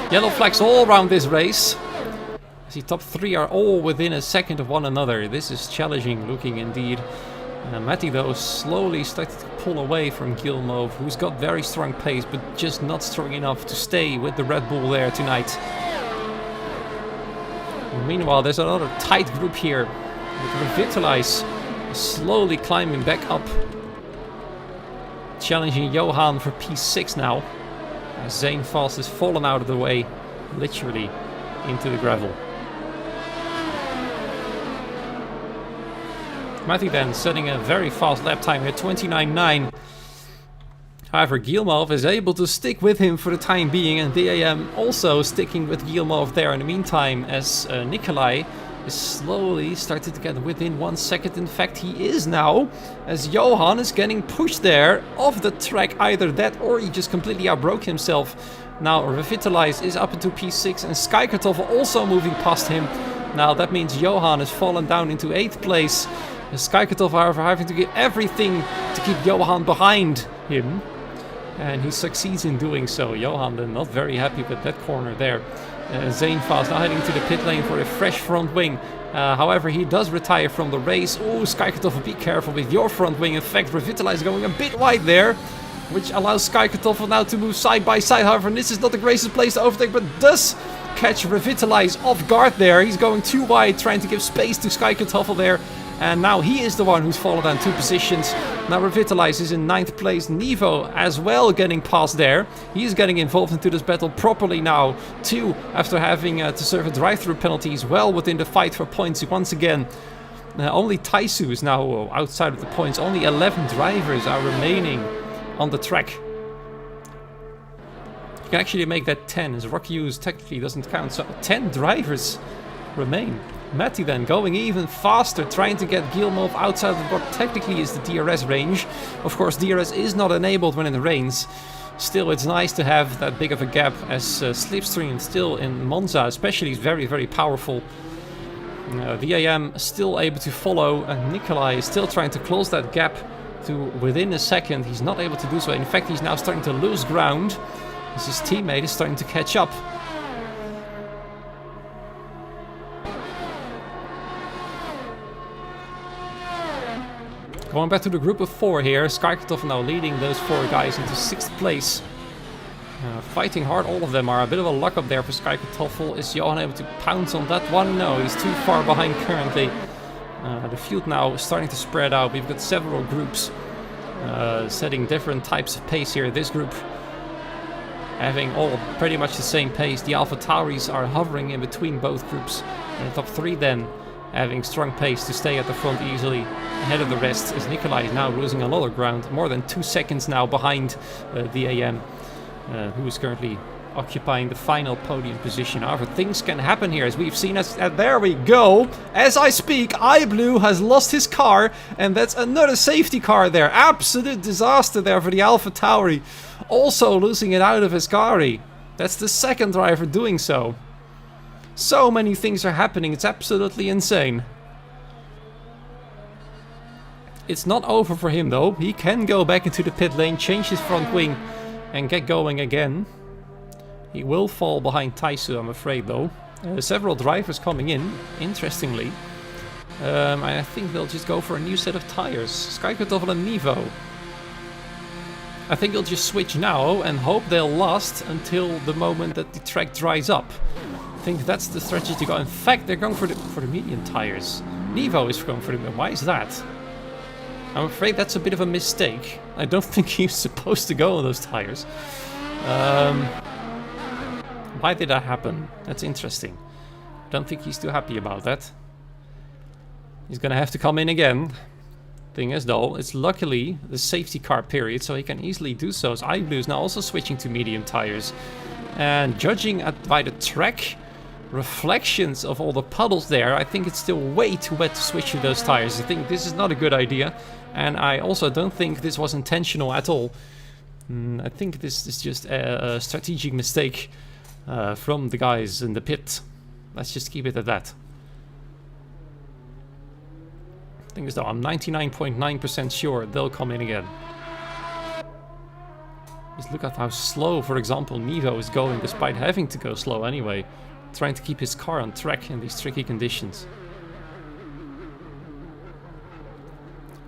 Yellow flags all around this race. The top 3 are all within a second of one another. This is challenging looking indeed. Matty, though, slowly started to pull away from Gilmov, who's got very strong pace, but just not strong enough to stay with the Red Bull there tonight. Meanwhile, there's another tight group here, with Revitalize slowly climbing back up, challenging Johan for P6 now. Zane Fast has fallen out of the way, literally into the gravel. Matty then setting a very fast lap time here, 29.9. However, Gilmov is able to stick with him for the time being, and VAM also sticking with Gilmov there in the meantime, as Nikolai is slowly starting to get within 1 second. In fact, he is now, as Johan is getting pushed there off the track. Either that or he just completely outbroke himself. Now Revitalize is up into P6 and Skykartoffel also moving past him. Now that means Johan has fallen down into 8th place. Skykartoffel, however, having to give everything to keep Johan behind him. And he succeeds in doing so. Johan then not very happy with that corner there. Zanefast now heading to the pit lane for a fresh front wing. However, he does retire from the race. Oh, Skykartoffel, be careful with your front wing. In fact, Revitalize going a bit wide there, which allows Skykartoffel now to move side by side. However, this is not the greatest place to overtake, but does catch Revitalize off guard there. He's going too wide, trying to give space to Skykartoffel there. And now he is the one who's fallen down 2 positions. Now Revitalize is in 9th place. Nevo as well getting past there. He's getting involved into this battle properly now too, after having to serve a drive-through penalty as well within the fight for points once again. Only Taisu is now outside of the points. Only 11 drivers are remaining on the track. You can actually make that 10, as Rocky U's technically doesn't count. So 10 drivers remain. Matty then going even faster, trying to get Gilmov outside of what technically is the DRS range. Of course, DRS is not enabled when it rains. Still, it's nice to have that big of a gap, as Slipstream still in Monza especially is very, very powerful. VAM still able to follow, and Nikolai is still trying to close that gap to within a second. He's not able to do so. In fact, he's now starting to lose ground as his teammate is starting to catch up. Going back to the group of 4 here, Skykartoffel now leading those 4 guys into 6th place. Fighting hard, all of them are. A bit of a luck up there for Skykartoffel. Is Johan able to pounce on that one? No, he's too far behind currently. The field now is starting to spread out. We've got several groups setting different types of pace here. This group having all pretty much the same pace. The Alpha Tauris are hovering in between both groups. And the top 3 then having strong pace to stay at the front easily ahead of the rest, as Nikolai is now losing a lot of ground, more than 2 seconds now behind VAM, who is currently occupying the final podium position. However, things can happen here, as we've seen. There we go. As I speak, iBlue has lost his car, and that's another safety car there. Absolute disaster there for the Alpha Tauri. Also losing it out of Ascari. That's the 2nd driver doing so. So many things are happening, it's absolutely insane. It's not over for him though. He can go back into the pit lane, change his front wing and get going again. He will fall behind Taisu, I'm afraid though. Several drivers coming in, interestingly. I think they'll just go for a new set of tires. Skykartoffel and Nevo. I think they'll just switch now and hope they'll last until the moment that the track dries up. I think that's the strategy to go. In fact, they're going for the medium tires. Nevo is going for them. Why is that? I'm afraid that's a bit of a mistake. I don't think he's supposed to go on those tires. Why did that happen? That's interesting. I don't think he's too happy about that. He's gonna have to come in again. Thing is though, it's luckily the safety car period, so he can easily do so. As iBlue is now also switching to medium tires. And judging by the track reflections of all the puddles there, I think it's still way too wet to switch to those tires. I think this is not a good idea, and I also don't think this was intentional at all. I think this is just a strategic mistake from the guys in the pit. Let's just keep it at that. Thing is though, I'm 99.9% sure they'll come in again. Just look at how slow, for example, Nevo is going, despite having to go slow anyway. Trying to keep his car on track in these tricky conditions.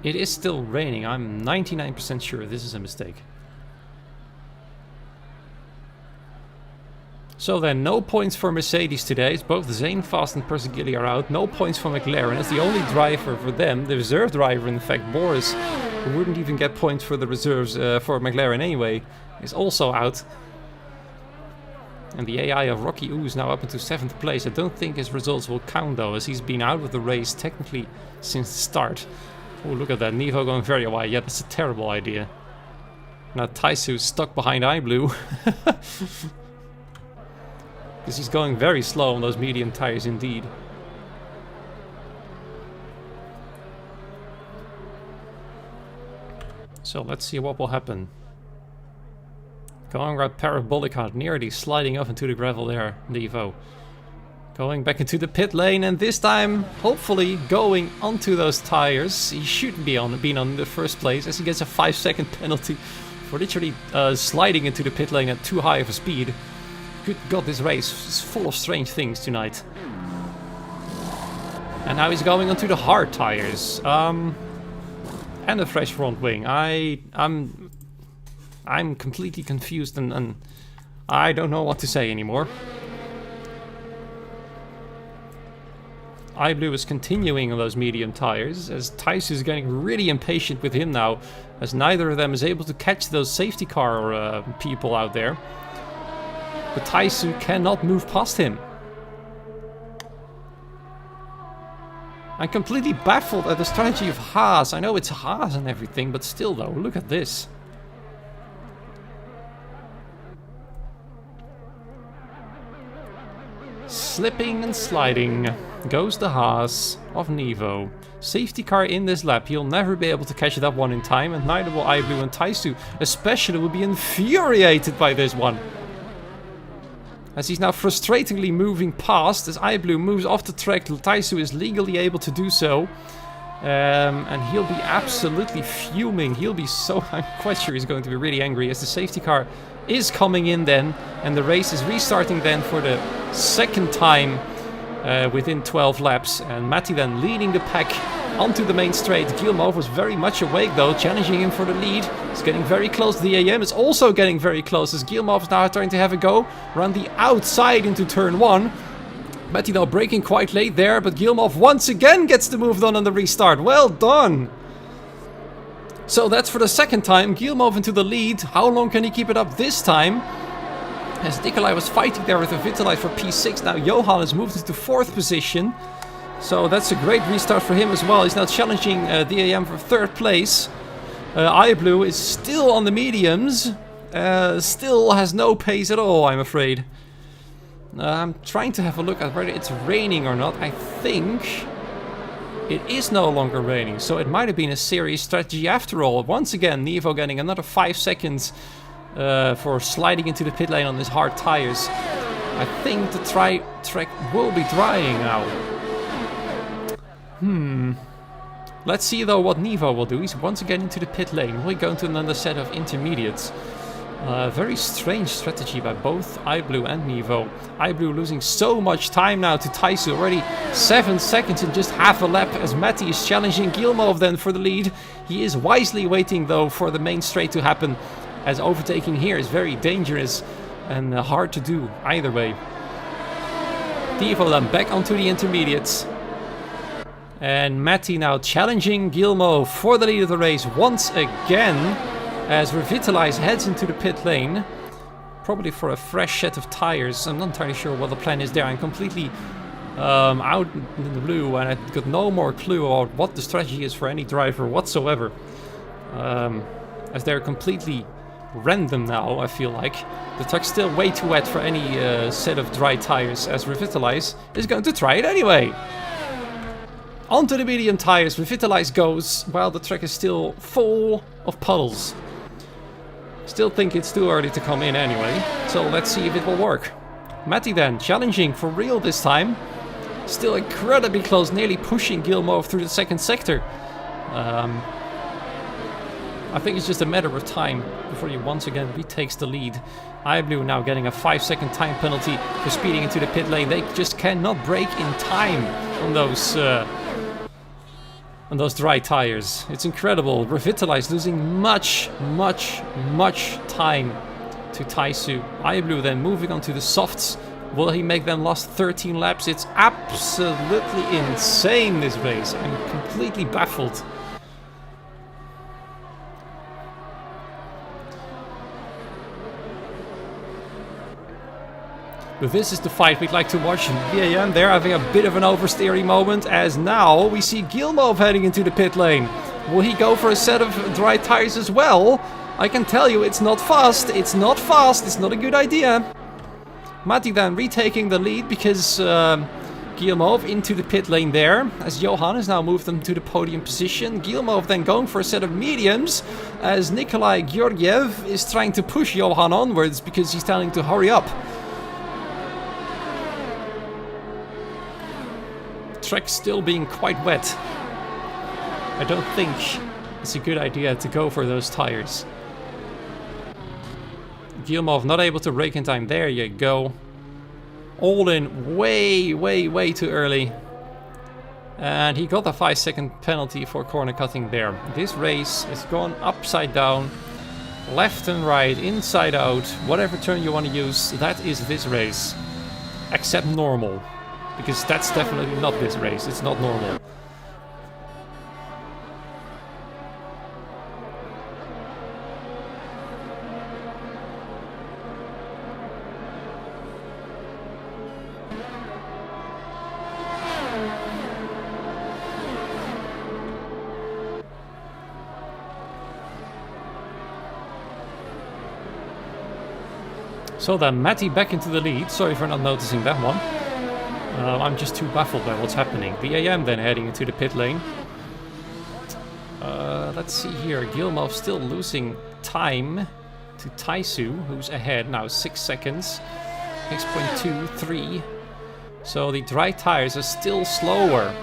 It is still raining. I'm 99% sure this is a mistake. So then, no points for Mercedes today. It's both Zanefast and Persegili are out. No points for McLaren. It's the only driver for them. The reserve driver, in fact, Boris, who wouldn't even get points for the reserves for McLaren anyway, is also out. And the AI of Rocky U is now up into 7th place. I don't think his results will count though, as he's been out of the race technically since the start. Oh, look at that. Nevo going very wide. Yeah, that's a terrible idea. Now Taisu's stuck behind iBlue. Because he's going very slow on those medium tires indeed. So let's see what will happen. Going right parabolic, nearly sliding off into the gravel there, Nevo. Going back into the pit lane, and this time, hopefully, going onto those tires. He shouldn't be been on in the first place, as he gets a 5-second penalty for literally sliding into the pit lane at too high of a speed. Good God, this race is full of strange things tonight. And now he's going onto the hard tires. And a fresh front wing. I'm completely confused and I don't know what to say anymore. iBlue is continuing on those medium tires, as Taisu is getting really impatient with him now, as neither of them is able to catch those safety car people out there. But Taisu cannot move past him. I'm completely baffled at the strategy of Haas. I know it's Haas and everything, but still though, look at this. Slipping and sliding goes the Haas of Nevo. Safety car in this lap. He'll never be able to catch that one in time, and neither will iBlue, and Taisu especially will be infuriated by this one. As he's now frustratingly moving past, as iBlue moves off the track, Taisu is legally able to do so. And he'll be absolutely fuming. He'll be so... I'm quite sure he's going to be really angry, as the safety car is coming in then, and the race is restarting then for the second time within 12 laps, and Matti then leading the pack onto the main straight. Guillemot was very much awake though, challenging him for the lead. He's getting very close. The AM is also getting very close, as Guillemot is now trying to have a go around the outside into turn 1. Matti though braking quite late there, but Guillemot once again gets the move done on the restart. Well done! So that's for the second time. Guillemot into the lead. How long can he keep it up this time? As Nikolai was fighting there with a Vitalize for P6. Now Johan has moved into 4th position. So that's a great restart for him as well. He's now challenging DAM for 3rd place. iBlue is still on the mediums. Still has no pace at all, I'm afraid. I'm trying to have a look at whether it's raining or not. I think it is no longer raining, so it might have been a serious strategy after all. Once again, Nevo getting another 5 seconds for sliding into the pit lane on his hard tires. I think the track will be drying now. Let's see though what Nevo will do. He's once again into the pit lane. Will he go into another set of intermediates? Very strange strategy by both iBlue and Nevo. iBlue losing so much time now to Taisu. Already 7 seconds in just half a lap, as Matti is challenging Guillemot then for the lead. He is wisely waiting though for the main straight to happen, as overtaking here is very dangerous and hard to do either way. Nevo then back onto the intermediates. And Matti now challenging Guillemot for the lead of the race once again, as Revitalize heads into the pit lane, probably for a fresh set of tires. I'm not entirely sure what the plan is there. I'm completely out in the blue, and I've got no more clue about what the strategy is for any driver whatsoever. As they're completely random now, I feel like. The track's still way too wet for any set of dry tires, as Revitalize is going to try it anyway. Onto the medium tires, Revitalize goes, while the track is still full of puddles. Still think it's too early to come in anyway, so let's see if it will work. Matti then, challenging for real this time. Still incredibly close, nearly pushing Guillemot through the second sector. I think it's just a matter of time before he once again retakes the lead. iBlue now getting a 5-second time penalty for speeding into the pit lane. They just cannot brake in time on those dry tires. It's incredible. Revitalize losing much time to Taisu. iBlue then moving on to the softs. Will he make them last 13 laps? It's absolutely insane, this race. I'm completely baffled. But this is the fight we'd like to watch. VAM there having a bit of an oversteering moment, as now we see Guillemot heading into the pit lane. Will he go for a set of dry tires as well? I can tell you it's not fast. It's not fast. It's not a good idea. Matti then retaking the lead because Guillemot into the pit lane there, as Johan has now moved them to the podium position. Guillemot then going for a set of mediums, as Nikolai Georgiev is trying to push Johan onwards because he's telling to hurry up. Track still being quite wet. I don't think it's a good idea to go for those tires. Guillemot not able to brake in time. There you go. All in way too early. And he got a 5-second penalty for corner cutting there. This race is gone upside down, left and right, inside out, whatever turn you want to use, that is this race. Except normal. Because that's definitely not this race, it's not normal. So then Matty back into the lead. Sorry for not noticing that one. I'm just too baffled by what's happening. The AM then heading into the pit lane. Let's see here. Guillemot still losing time to Taisu, who's ahead now 6 seconds. 6.23. So the dry tires are still slower.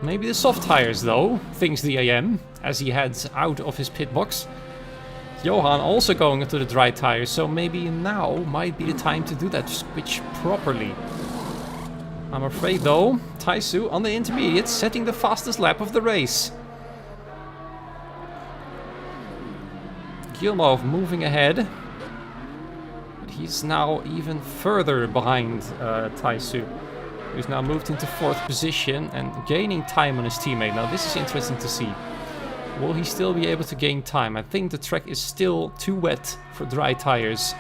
Maybe the soft tires though, thinks the AM, as he heads out of his pit box. Johan also going into the dry tires, so maybe now might be the time to do that switch properly. I'm afraid though, Taisu on the intermediate setting the fastest lap of the race. Guillemot moving ahead. But he's now even further behind Taisu, who's now moved into 4th position and gaining time on his teammate. Now this is interesting to see. Will he still be able to gain time? I think the track is still too wet for dry tires.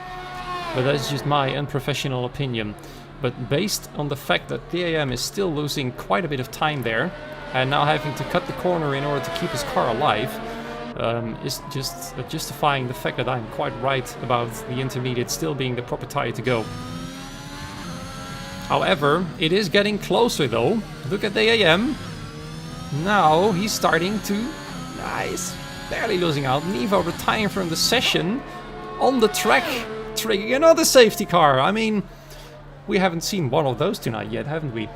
But that's just my unprofessional opinion. But based on the fact that DAM is still losing quite a bit of time there, and now having to cut the corner in order to keep his car alive, is just justifying the fact that I'm quite right about the intermediate still being the proper tire to go. However, it is getting closer though. Look at DAM. Now he's starting to... Nice. Barely losing out. Nevo retiring from the session on the track, triggering another safety car. I mean, we haven't seen one of those tonight yet, haven't we?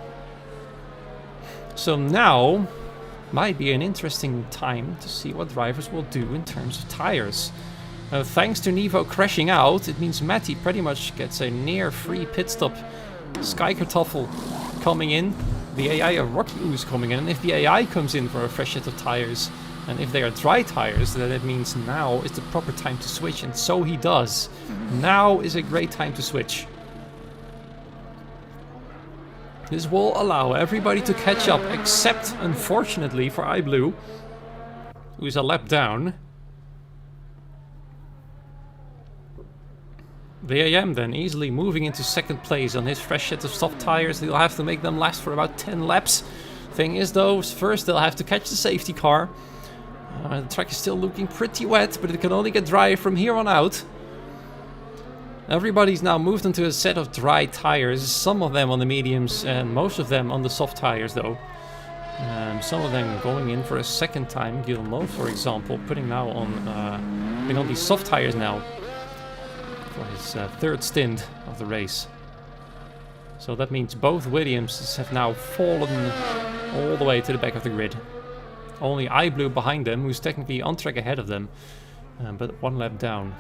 So now might be an interesting time to see what drivers will do in terms of tires. Thanks to Nevo crashing out, it means Matty pretty much gets a near free pit stop. Skykartoffel coming in, the AI of Rocky Ooze coming in, and if the AI comes in for a fresh set of tires, and if they are dry tires, then it means now is the proper time to switch, and so he does. Now is a great time to switch. This will allow everybody to catch up, except, unfortunately, for iBlue, who's a lap down. The AM then easily moving into 2nd place on his fresh set of soft tires. They'll have to make them last for about 10 laps. Thing is though, first they'll have to catch the safety car. The track is still looking pretty wet, but it can only get drier from here on out. Everybody's now moved into a set of dry tires, some of them on the mediums and most of them on the soft tires though. Some of them going in for a 2nd time. Guillemot, for example, putting on these soft tires now for his 3rd stint of the race. So that means both Williams have now fallen all the way to the back of the grid. Only iBlue behind them, who's technically on track ahead of them, but 1 lap down.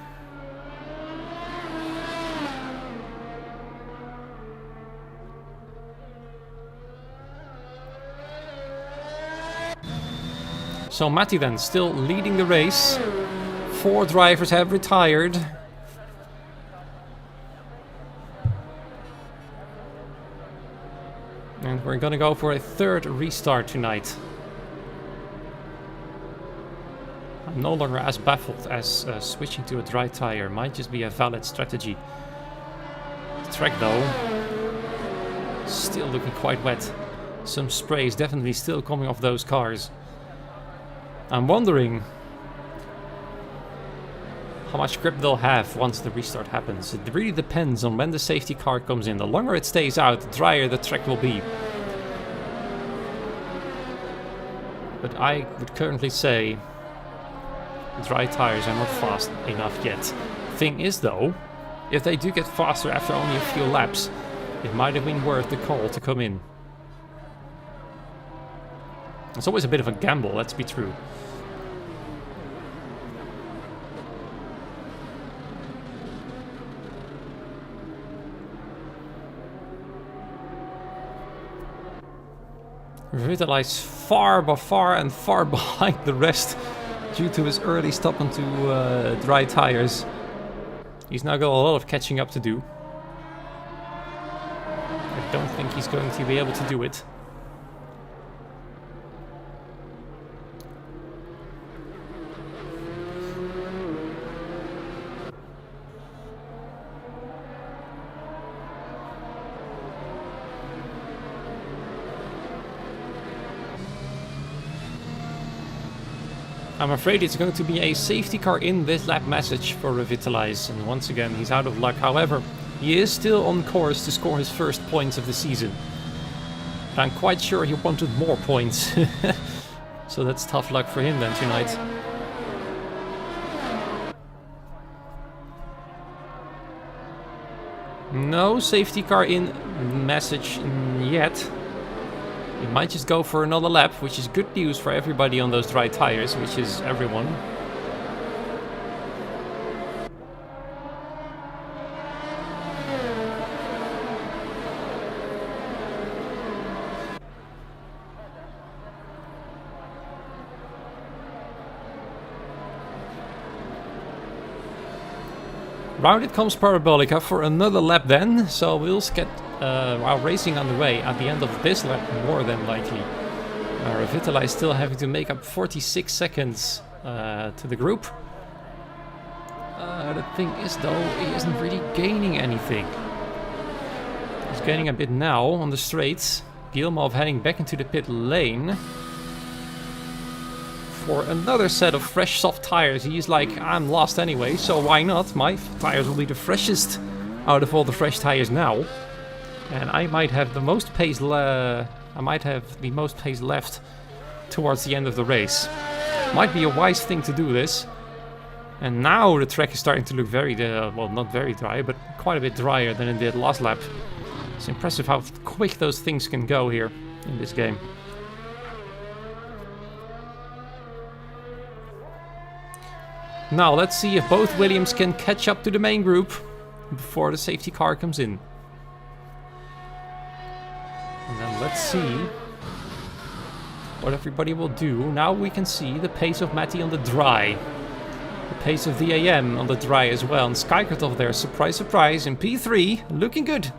So Matty then still leading the race. 4 drivers have retired. And we're gonna go for a 3rd restart tonight. I'm no longer as baffled as switching to a dry tire might just be a valid strategy. The track though, still looking quite wet. Some spray is definitely still coming off those cars. I'm wondering how much grip they'll have once the restart happens. It really depends on when the safety car comes in. The longer it stays out, the drier the track will be. But I would currently say dry tires are not fast enough yet. Thing is though, if they do get faster after only a few laps, it might have been worth the call to come in. It's always a bit of a gamble, let's be true. Revitalize far behind the rest due to his early stop onto dry tires. He's now got a lot of catching up to do. I don't think he's going to be able to do it. I'm afraid it's going to be a safety car in this lap message for Revitalize, and once again he's out of luck. However, he is still on course to score his first points of the season. But I'm quite sure he wanted more points. So that's tough luck for him then tonight. No safety car in message yet. He might just go for another lap, which is good news for everybody on those dry tires, which is everyone. Round it comes Parabolica for another lap then, so we'll get our racing underway at the end of this lap, more than likely. Revitalize still having to make up 46 seconds to the group. The thing is though, he isn't really gaining anything. He's gaining a bit now on the straights. Gilmov heading back into the pit lane for another set of fresh soft tires. He's like, I'm lost anyway, so why not? My tires will be the freshest out of all the fresh tires now. And I might have the most pace left towards the end of the race. Might be a wise thing to do this. And now the track is starting to look very, well, not very dry, but quite a bit drier than it did last lap. It's impressive how quick those things can go here in this game. Now let's see if both Williams can catch up to the main group before the safety car comes in. And then let's see what everybody will do. Now we can see the pace of Matty on the dry. The pace of the AM on the dry as well. And Skykertov there, surprise, surprise, in P3, looking good.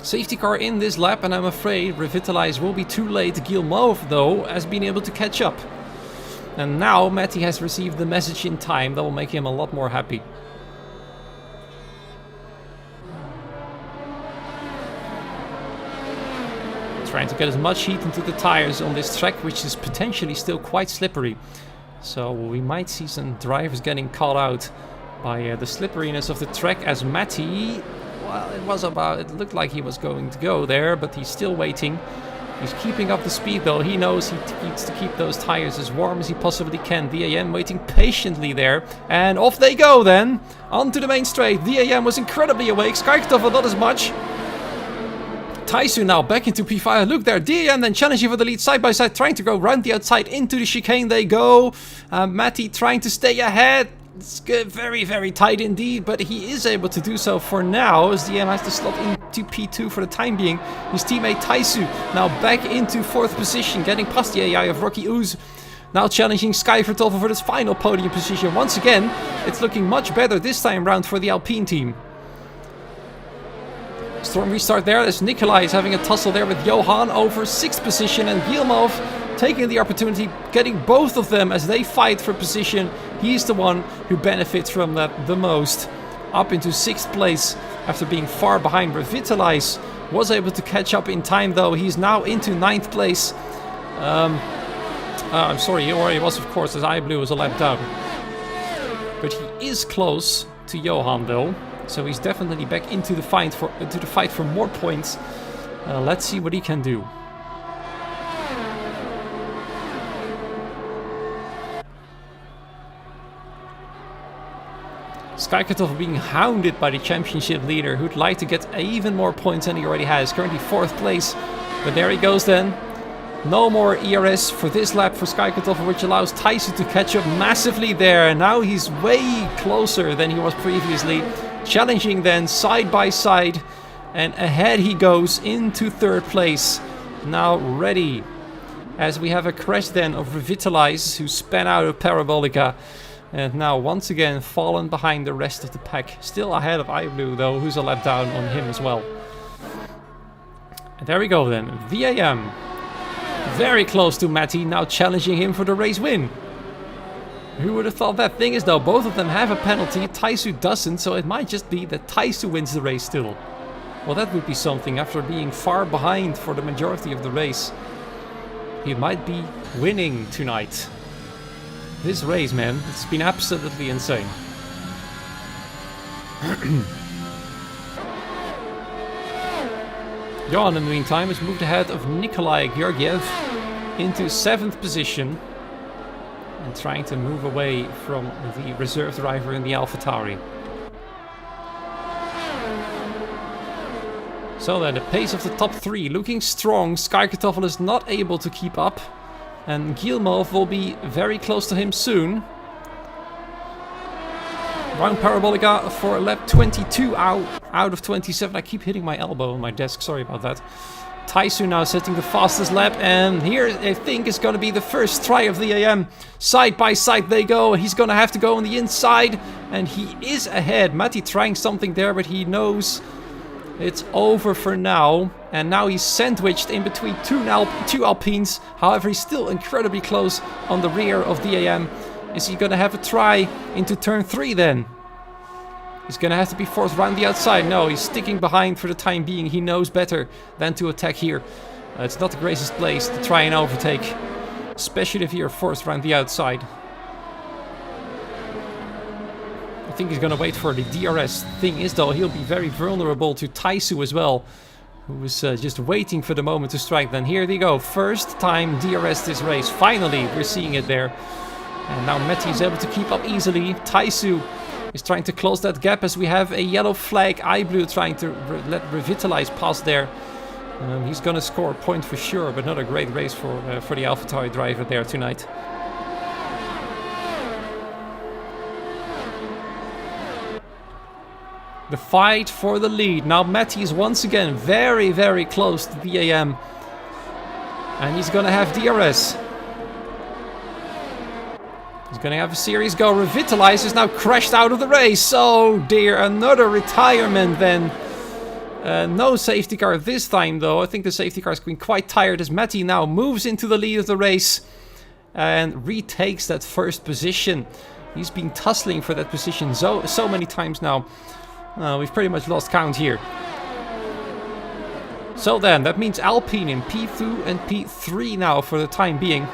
Safety car in this lap, and I'm afraid Revitalize will be too late. Guillemot, though, has been able to catch up. And now Matty has received the message in time that will make him a lot more happy. Trying to get as much heat into the tires on this track, which is potentially still quite slippery. So we might see some drivers getting caught out by the slipperiness of the track as Matty... Well, it looked like he was going to go there, but he's still waiting. He's keeping up the speed though. He knows he needs to keep those tires as warm as he possibly can. The AM waiting patiently there. And off they go then. Onto the main straight. The AM was incredibly awake. Skykertov not as much. Taisu now back into P5. Look there. The AM then challenging for the lead side by side. Trying to go round the outside into the chicane they go. Matty trying to stay ahead. It's good, very, very tight indeed, but he is able to do so for now as DM has to slot into P2 for the time being. His teammate Taisu now back into 4th position, getting past the AI of Rocky Ooze. Now challenging Skykertov for this final podium position. Once again, it's looking much better this time round for the Alpine team. Storm restart there as Nikolai is having a tussle there with Johan over 6th position, and Guillemov taking the opportunity, getting both of them as they fight for position. He's the one who benefits from that the most. up into 6th place after being far behind. Revitalize was able to catch up in time though. He's now into 9th place. I'm sorry, he already was of course, as iBlue was a lap down. But he is close to Johan though. So he's definitely back into the fight for more points. Let's see what he can do. Skykartoffel being hounded by the championship leader, who'd like to get even more points than he already has. Currently 4th place, but there he goes then. No more ERS for this lap for Skykartoffel, which allows Taisu to catch up massively there. And now he's way closer than he was previously. Challenging then side by side, and ahead he goes into 3rd place. Now ready, as we have a crash then of Revitalize, who span out of Parabolica. And now once again fallen behind the rest of the pack. Still ahead of iBlue though, who's a lap down on him as well. And there we go then. VAM. Very close to Matty, now challenging him for the race win. Who would have thought that? Thing is though, both of them have a penalty. Taisu doesn't, so it might just be that Taisu wins the race still. Well, that would be something after being far behind for the majority of the race. He might be winning tonight. This race, man, it's been absolutely insane. Johan, in the meantime, has moved ahead of Nikolai Georgiev into 7th position and trying to move away from the reserve driver in the AlphaTauri. So then, the pace of the top 3 looking strong. Skykartoffel is not able to keep up. And Gilmov will be very close to him soon. Round Parabolica for lap 22 out of 27. I keep hitting my elbow on my desk, sorry about that. Taisu now setting the fastest lap, and here I think is going to be the first try of the AM. Side by side they go. He's going to have to go on the inside, and he is ahead. Matti trying something there, but he knows it's over for now. And now he's sandwiched in between two Alpines. However, he's still incredibly close on the rear of the AM. Is he going to have a try into turn 3 then? He's going to have to be forced round the outside. No, he's sticking behind for the time being. He knows better than to attack here. It's not the greatest place to try and overtake, especially if you're forced round the outside. I think he's going to wait for the DRS. Thing is though, he'll be very vulnerable to Taisu as well, who was just waiting for the moment to strike. Then here they go. First time DRS this race. Finally, we're seeing it there. And now Matti is able to keep up easily. Taisu is trying to close that gap as we have a yellow flag. iBlue trying to let Revitalize pass there. He's going to score a point for sure, but not a great race for the AlphaTauri driver there tonight. The fight for the lead. Now Matti is once again very, very close to the AM. And he's going to have DRS. He's going to have a serious go. Revitalize is now crashed out of the race. Oh dear, another retirement then. No safety car this time though. I think the safety car is been quite tired as Matti now moves into the lead of the race and retakes that first position. He's been tussling for that position so many times now. We've pretty much lost count here. So then, that means Alpine in P2 and P3 now for the time being.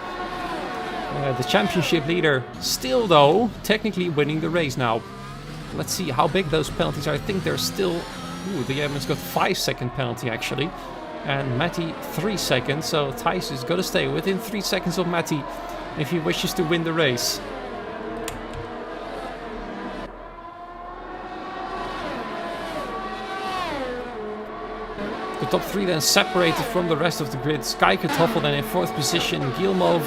The championship leader still though, technically winning the race now. Let's see how big those penalties are. I think they're still... Ooh, the Evans got 5-second penalty actually. And Matti 3 seconds, so Thijs is going to stay within 3 seconds of Matti if he wishes to win the race. The top 3 then separated from the rest of the grid. Skykartoffel then in 4th position. Gilmov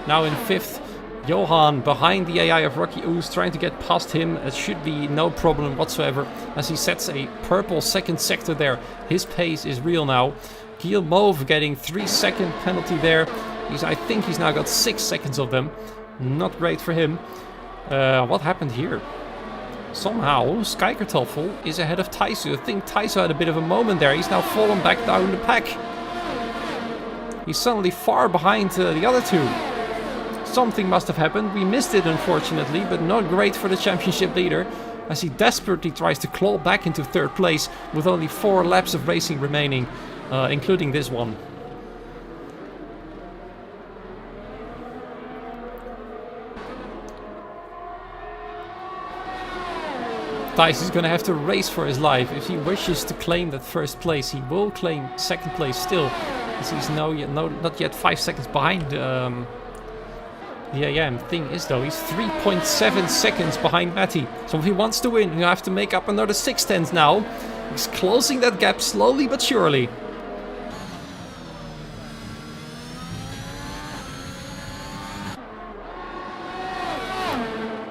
now in 5th. Johan behind the AI of Rocky Oos, trying to get past him. It should be no problem whatsoever as he sets a purple second sector there. His pace is real now. Gilmov getting 3-second penalty there. I think he's now got 6 seconds of them. Not great for him. What happened here? Somehow, Skykartoffel is ahead of Taisu. I think Taisu had a bit of a moment there. He's now fallen back down the pack. He's suddenly far behind the other two. Something must have happened. We missed it, unfortunately, but not great for the championship leader. as he desperately tries to claw back into third place with only 4 laps of racing remaining, including this one. Thijs is going to have to race for his life. If he wishes to claim that first place, he will claim second place still, as he's not yet 5 seconds behind the AM. Thing is though, he's 3.7 seconds behind Matty. So if he wants to win, he'll have to make up another 6/10 now. He's closing that gap slowly but surely.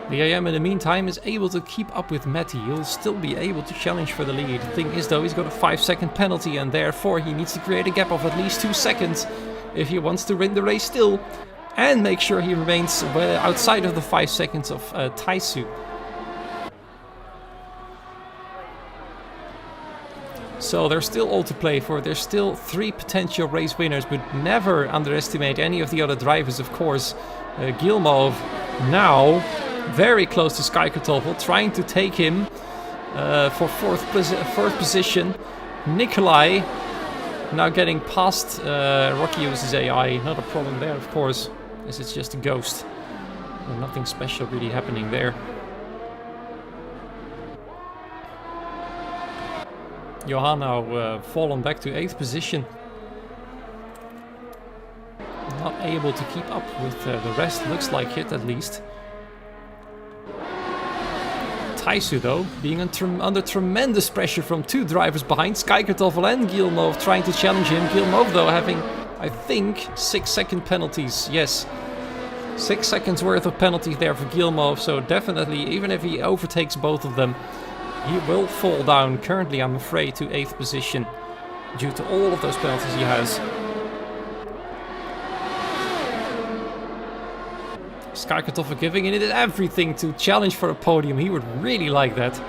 The AM in the meantime is able to keep up with Matty. He'll still be able to challenge for the lead. The thing is though, he's got a 5-second penalty and therefore he needs to create a gap of at least 2 seconds if he wants to win the race still. And make sure he remains outside of the 5 seconds of Taisu. So there's still all to play for. There's still 3 potential race winners, but never underestimate any of the other drivers, of course. Gilmov now very close to Skykertoffel, trying to take him for fourth position. Nikolai now getting past Rocky uses AI. Not a problem there, of course, as it's just a ghost. And nothing special really happening there. Johan now fallen back to 8th position. Not able to keep up with the rest, looks like it at least. Taisu though, being under tremendous pressure from 2 drivers behind, Skykertoffel and Gilmov trying to challenge him. Gilmov though having, I think, 6-second penalties. Yes, 6 seconds worth of penalties there for Gilmov, so definitely, even if he overtakes both of them, he will fall down currently, I'm afraid, to 8th position due to all of those penalties he has. Skykertoffel giving it everything to challenge for a podium. He would really like that.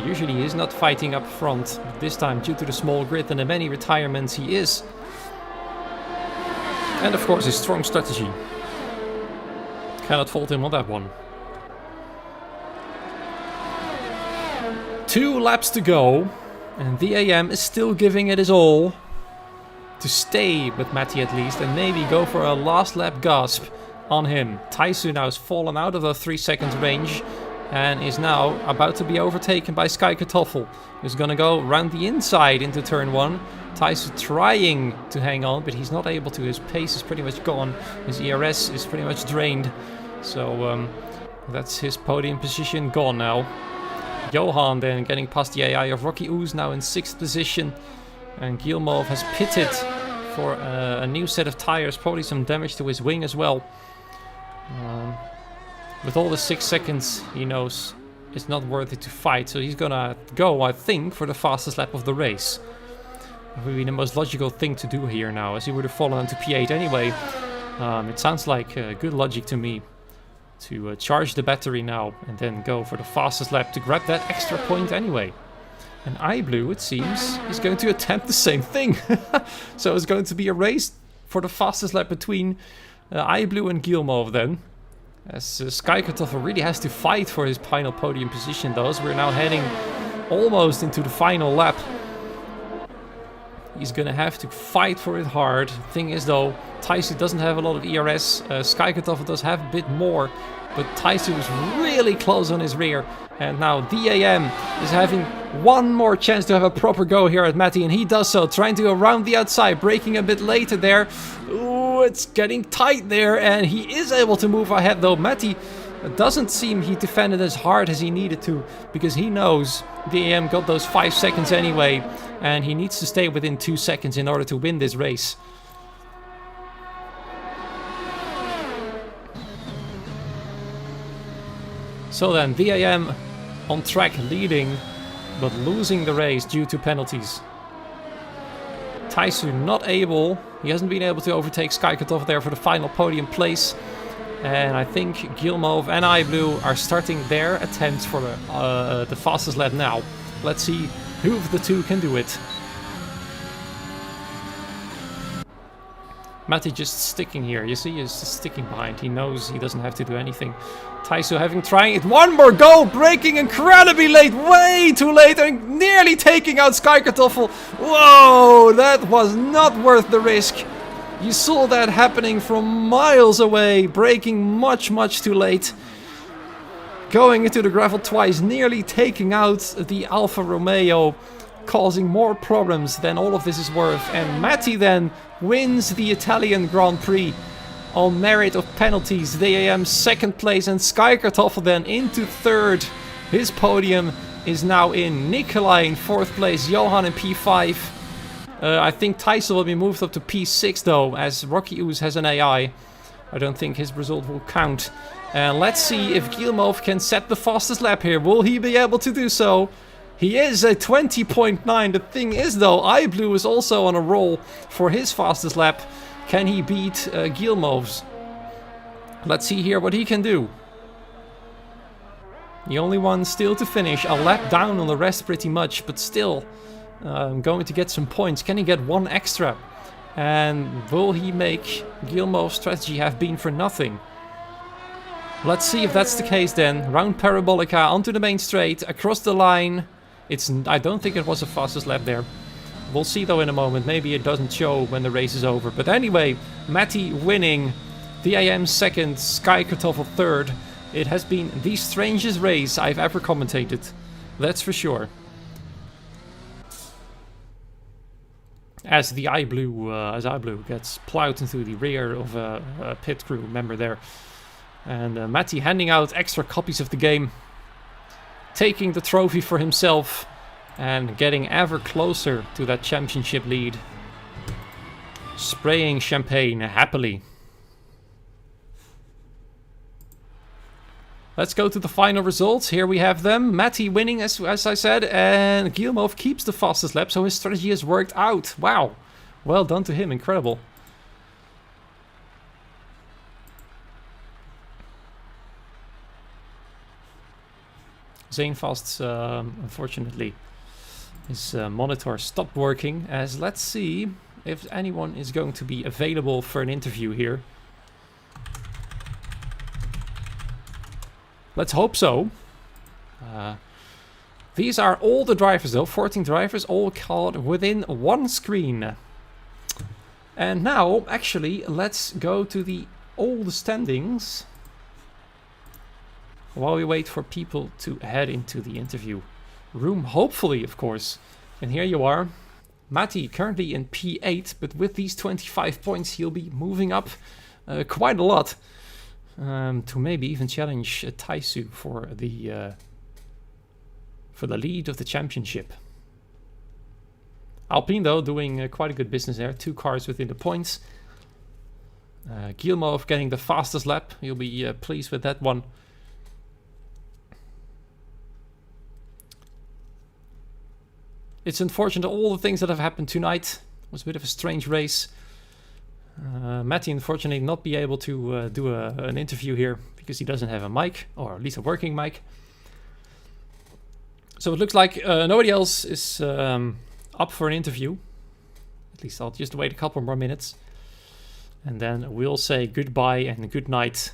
Usually he is not fighting up front, but this time due to the small grid and the many retirements he is. And of course his strong strategy. Cannot fault him on that one. 2 laps to go, and the AM is still giving it his all to stay with Matty at least, and maybe go for a last lap gasp on him. Taisu now has fallen out of the 3 seconds range and is now about to be overtaken by Skykertoffel, who's gonna go around the inside into turn 1. Taisu trying to hang on, but he's not able to. His pace is pretty much gone. His ERS is pretty much drained. So that's his podium position gone now. Johan then getting past the AI of Rocky Ooze, now in 6th position. And Gilmov has pitted for a new set of tires, probably some damage to his wing as well. With all the 6 seconds, he knows it's not worth it to fight, so he's gonna go, I think, for the fastest lap of the race. That would be the most logical thing to do here now, as he would have fallen into P8 anyway. It sounds like good logic to me to charge the battery now and then go for the fastest lap to grab that extra point anyway. And iBlue, it seems, is going to attempt the same thing. So it's going to be a race for the fastest lap between iBlue and Gilmov then. As Skykertoffel really has to fight for his final podium position though, as we're now heading almost into the final lap. He's gonna have to fight for it hard. Thing is though, Taisu doesn't have a lot of ERS. Skykertoffel does have a bit more, but Taisu is really close on his rear. And now DAM is having one more chance to have a proper go here at Matty, and he does so, trying to go around the outside, braking a bit later there. Ooh, it's getting tight there, and he is able to move ahead though. Matty, it doesn't seem he defended as hard as he needed to, because he knows DAM got those 5 seconds anyway, and he needs to stay within 2 seconds in order to win this race. So then, VAM on track leading, but losing the race due to penalties. Taisu not able, he hasn't been able to overtake Skykertoffel there for the final podium place. And I think Gilmov and iBlue are starting their attempts for the fastest lap now. Let's see who of the two can do it. Matty just sticking here. You see, he's just sticking behind. He knows he doesn't have to do anything. Taisu having trying it. One more go! Braking incredibly late. Way too late. And nearly taking out Skykartoffel. Whoa! That was not worth the risk. You saw that happening from miles away. Braking much, much too late. Going into the gravel twice. Nearly taking out the Alfa Romeo. Causing more problems than all of this is worth. And Matty then wins the Italian Grand Prix on merit of penalties. The AM second place and Skykartoffel then into third. His podium is now in. Nikolai in fourth place, Johan in P5. I think Tyson will be moved up to P6 though, as Rocky Ooze has an AI. I don't think his result will count. And let's see if Gilmov can set the fastest lap here. Will he be able to do so? He is a 20.9. The thing is though, iBlue is also on a roll for his fastest lap. Can he beat Gilmov's? Let's see here what he can do. The only one still to finish. A lap down on the rest pretty much, but still going to get some points. Can he get one extra? And will he make Gilmov's strategy have been for nothing? Let's see if that's the case then. Round Parabolica onto the main straight, across the line. I don't think it was the fastest lap there. We'll see though in a moment. Maybe it doesn't show when the race is over. But anyway, Matty winning. The AM second, Skykartoffel third. It has been the strangest race I've ever commentated. That's for sure. As iBlue gets plowed into the rear of a pit crew member there. And Matty handing out extra copies of the game. Taking the trophy for himself. And getting ever closer to that championship lead. Spraying champagne happily. Let's go to the final results. Here we have them. Matty winning, as I said. And Gilmov keeps the fastest lap. So his strategy has worked out. Wow. Well done to him. Incredible. Zanefast, unfortunately, his monitor stopped working. As let's see if anyone is going to be available for an interview here. Let's hope so. These are all the drivers though, 14 drivers, all caught within one screen. And now, actually, let's go to all the standings. While we wait for people to head into the interview room, hopefully, of course. And here you are. Matty currently in P8, but with these 25 points, he'll be moving up quite a lot. To maybe even challenge Taisu for the lead of the championship. Alpine, though, doing quite a good business there. 2 cars within the points. Gilmov getting the fastest lap. You'll be pleased with that one. It's unfortunate all the things that have happened tonight. It was a bit of a strange race. Matty, unfortunately, not be able to do an interview here because he doesn't have a mic, or at least a working mic. So it looks like nobody else is up for an interview. At least I'll just wait a couple more minutes. And then we'll say goodbye and good night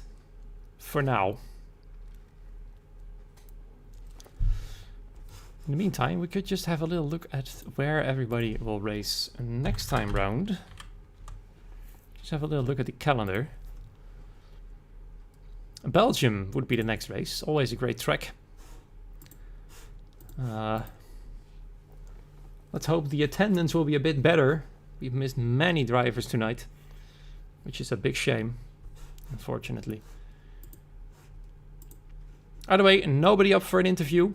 for now. In the meantime, we could just have a little look at where everybody will race next time round. Just have a little look at the calendar. Belgium would be the next race. Always a great track. Let's hope the attendance will be a bit better. We've missed many drivers tonight, which is a big shame, unfortunately. Either way, nobody up for an interview.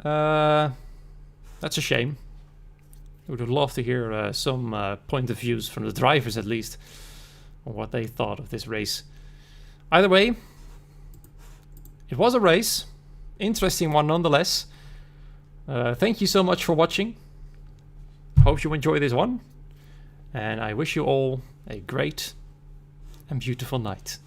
That's a shame. I would have loved to hear some point of views from the drivers at least on what they thought of this race. Either way, it was a race. Interesting one nonetheless. Thank you so much for watching. Hope you enjoy this one. And I wish you all a great and beautiful night.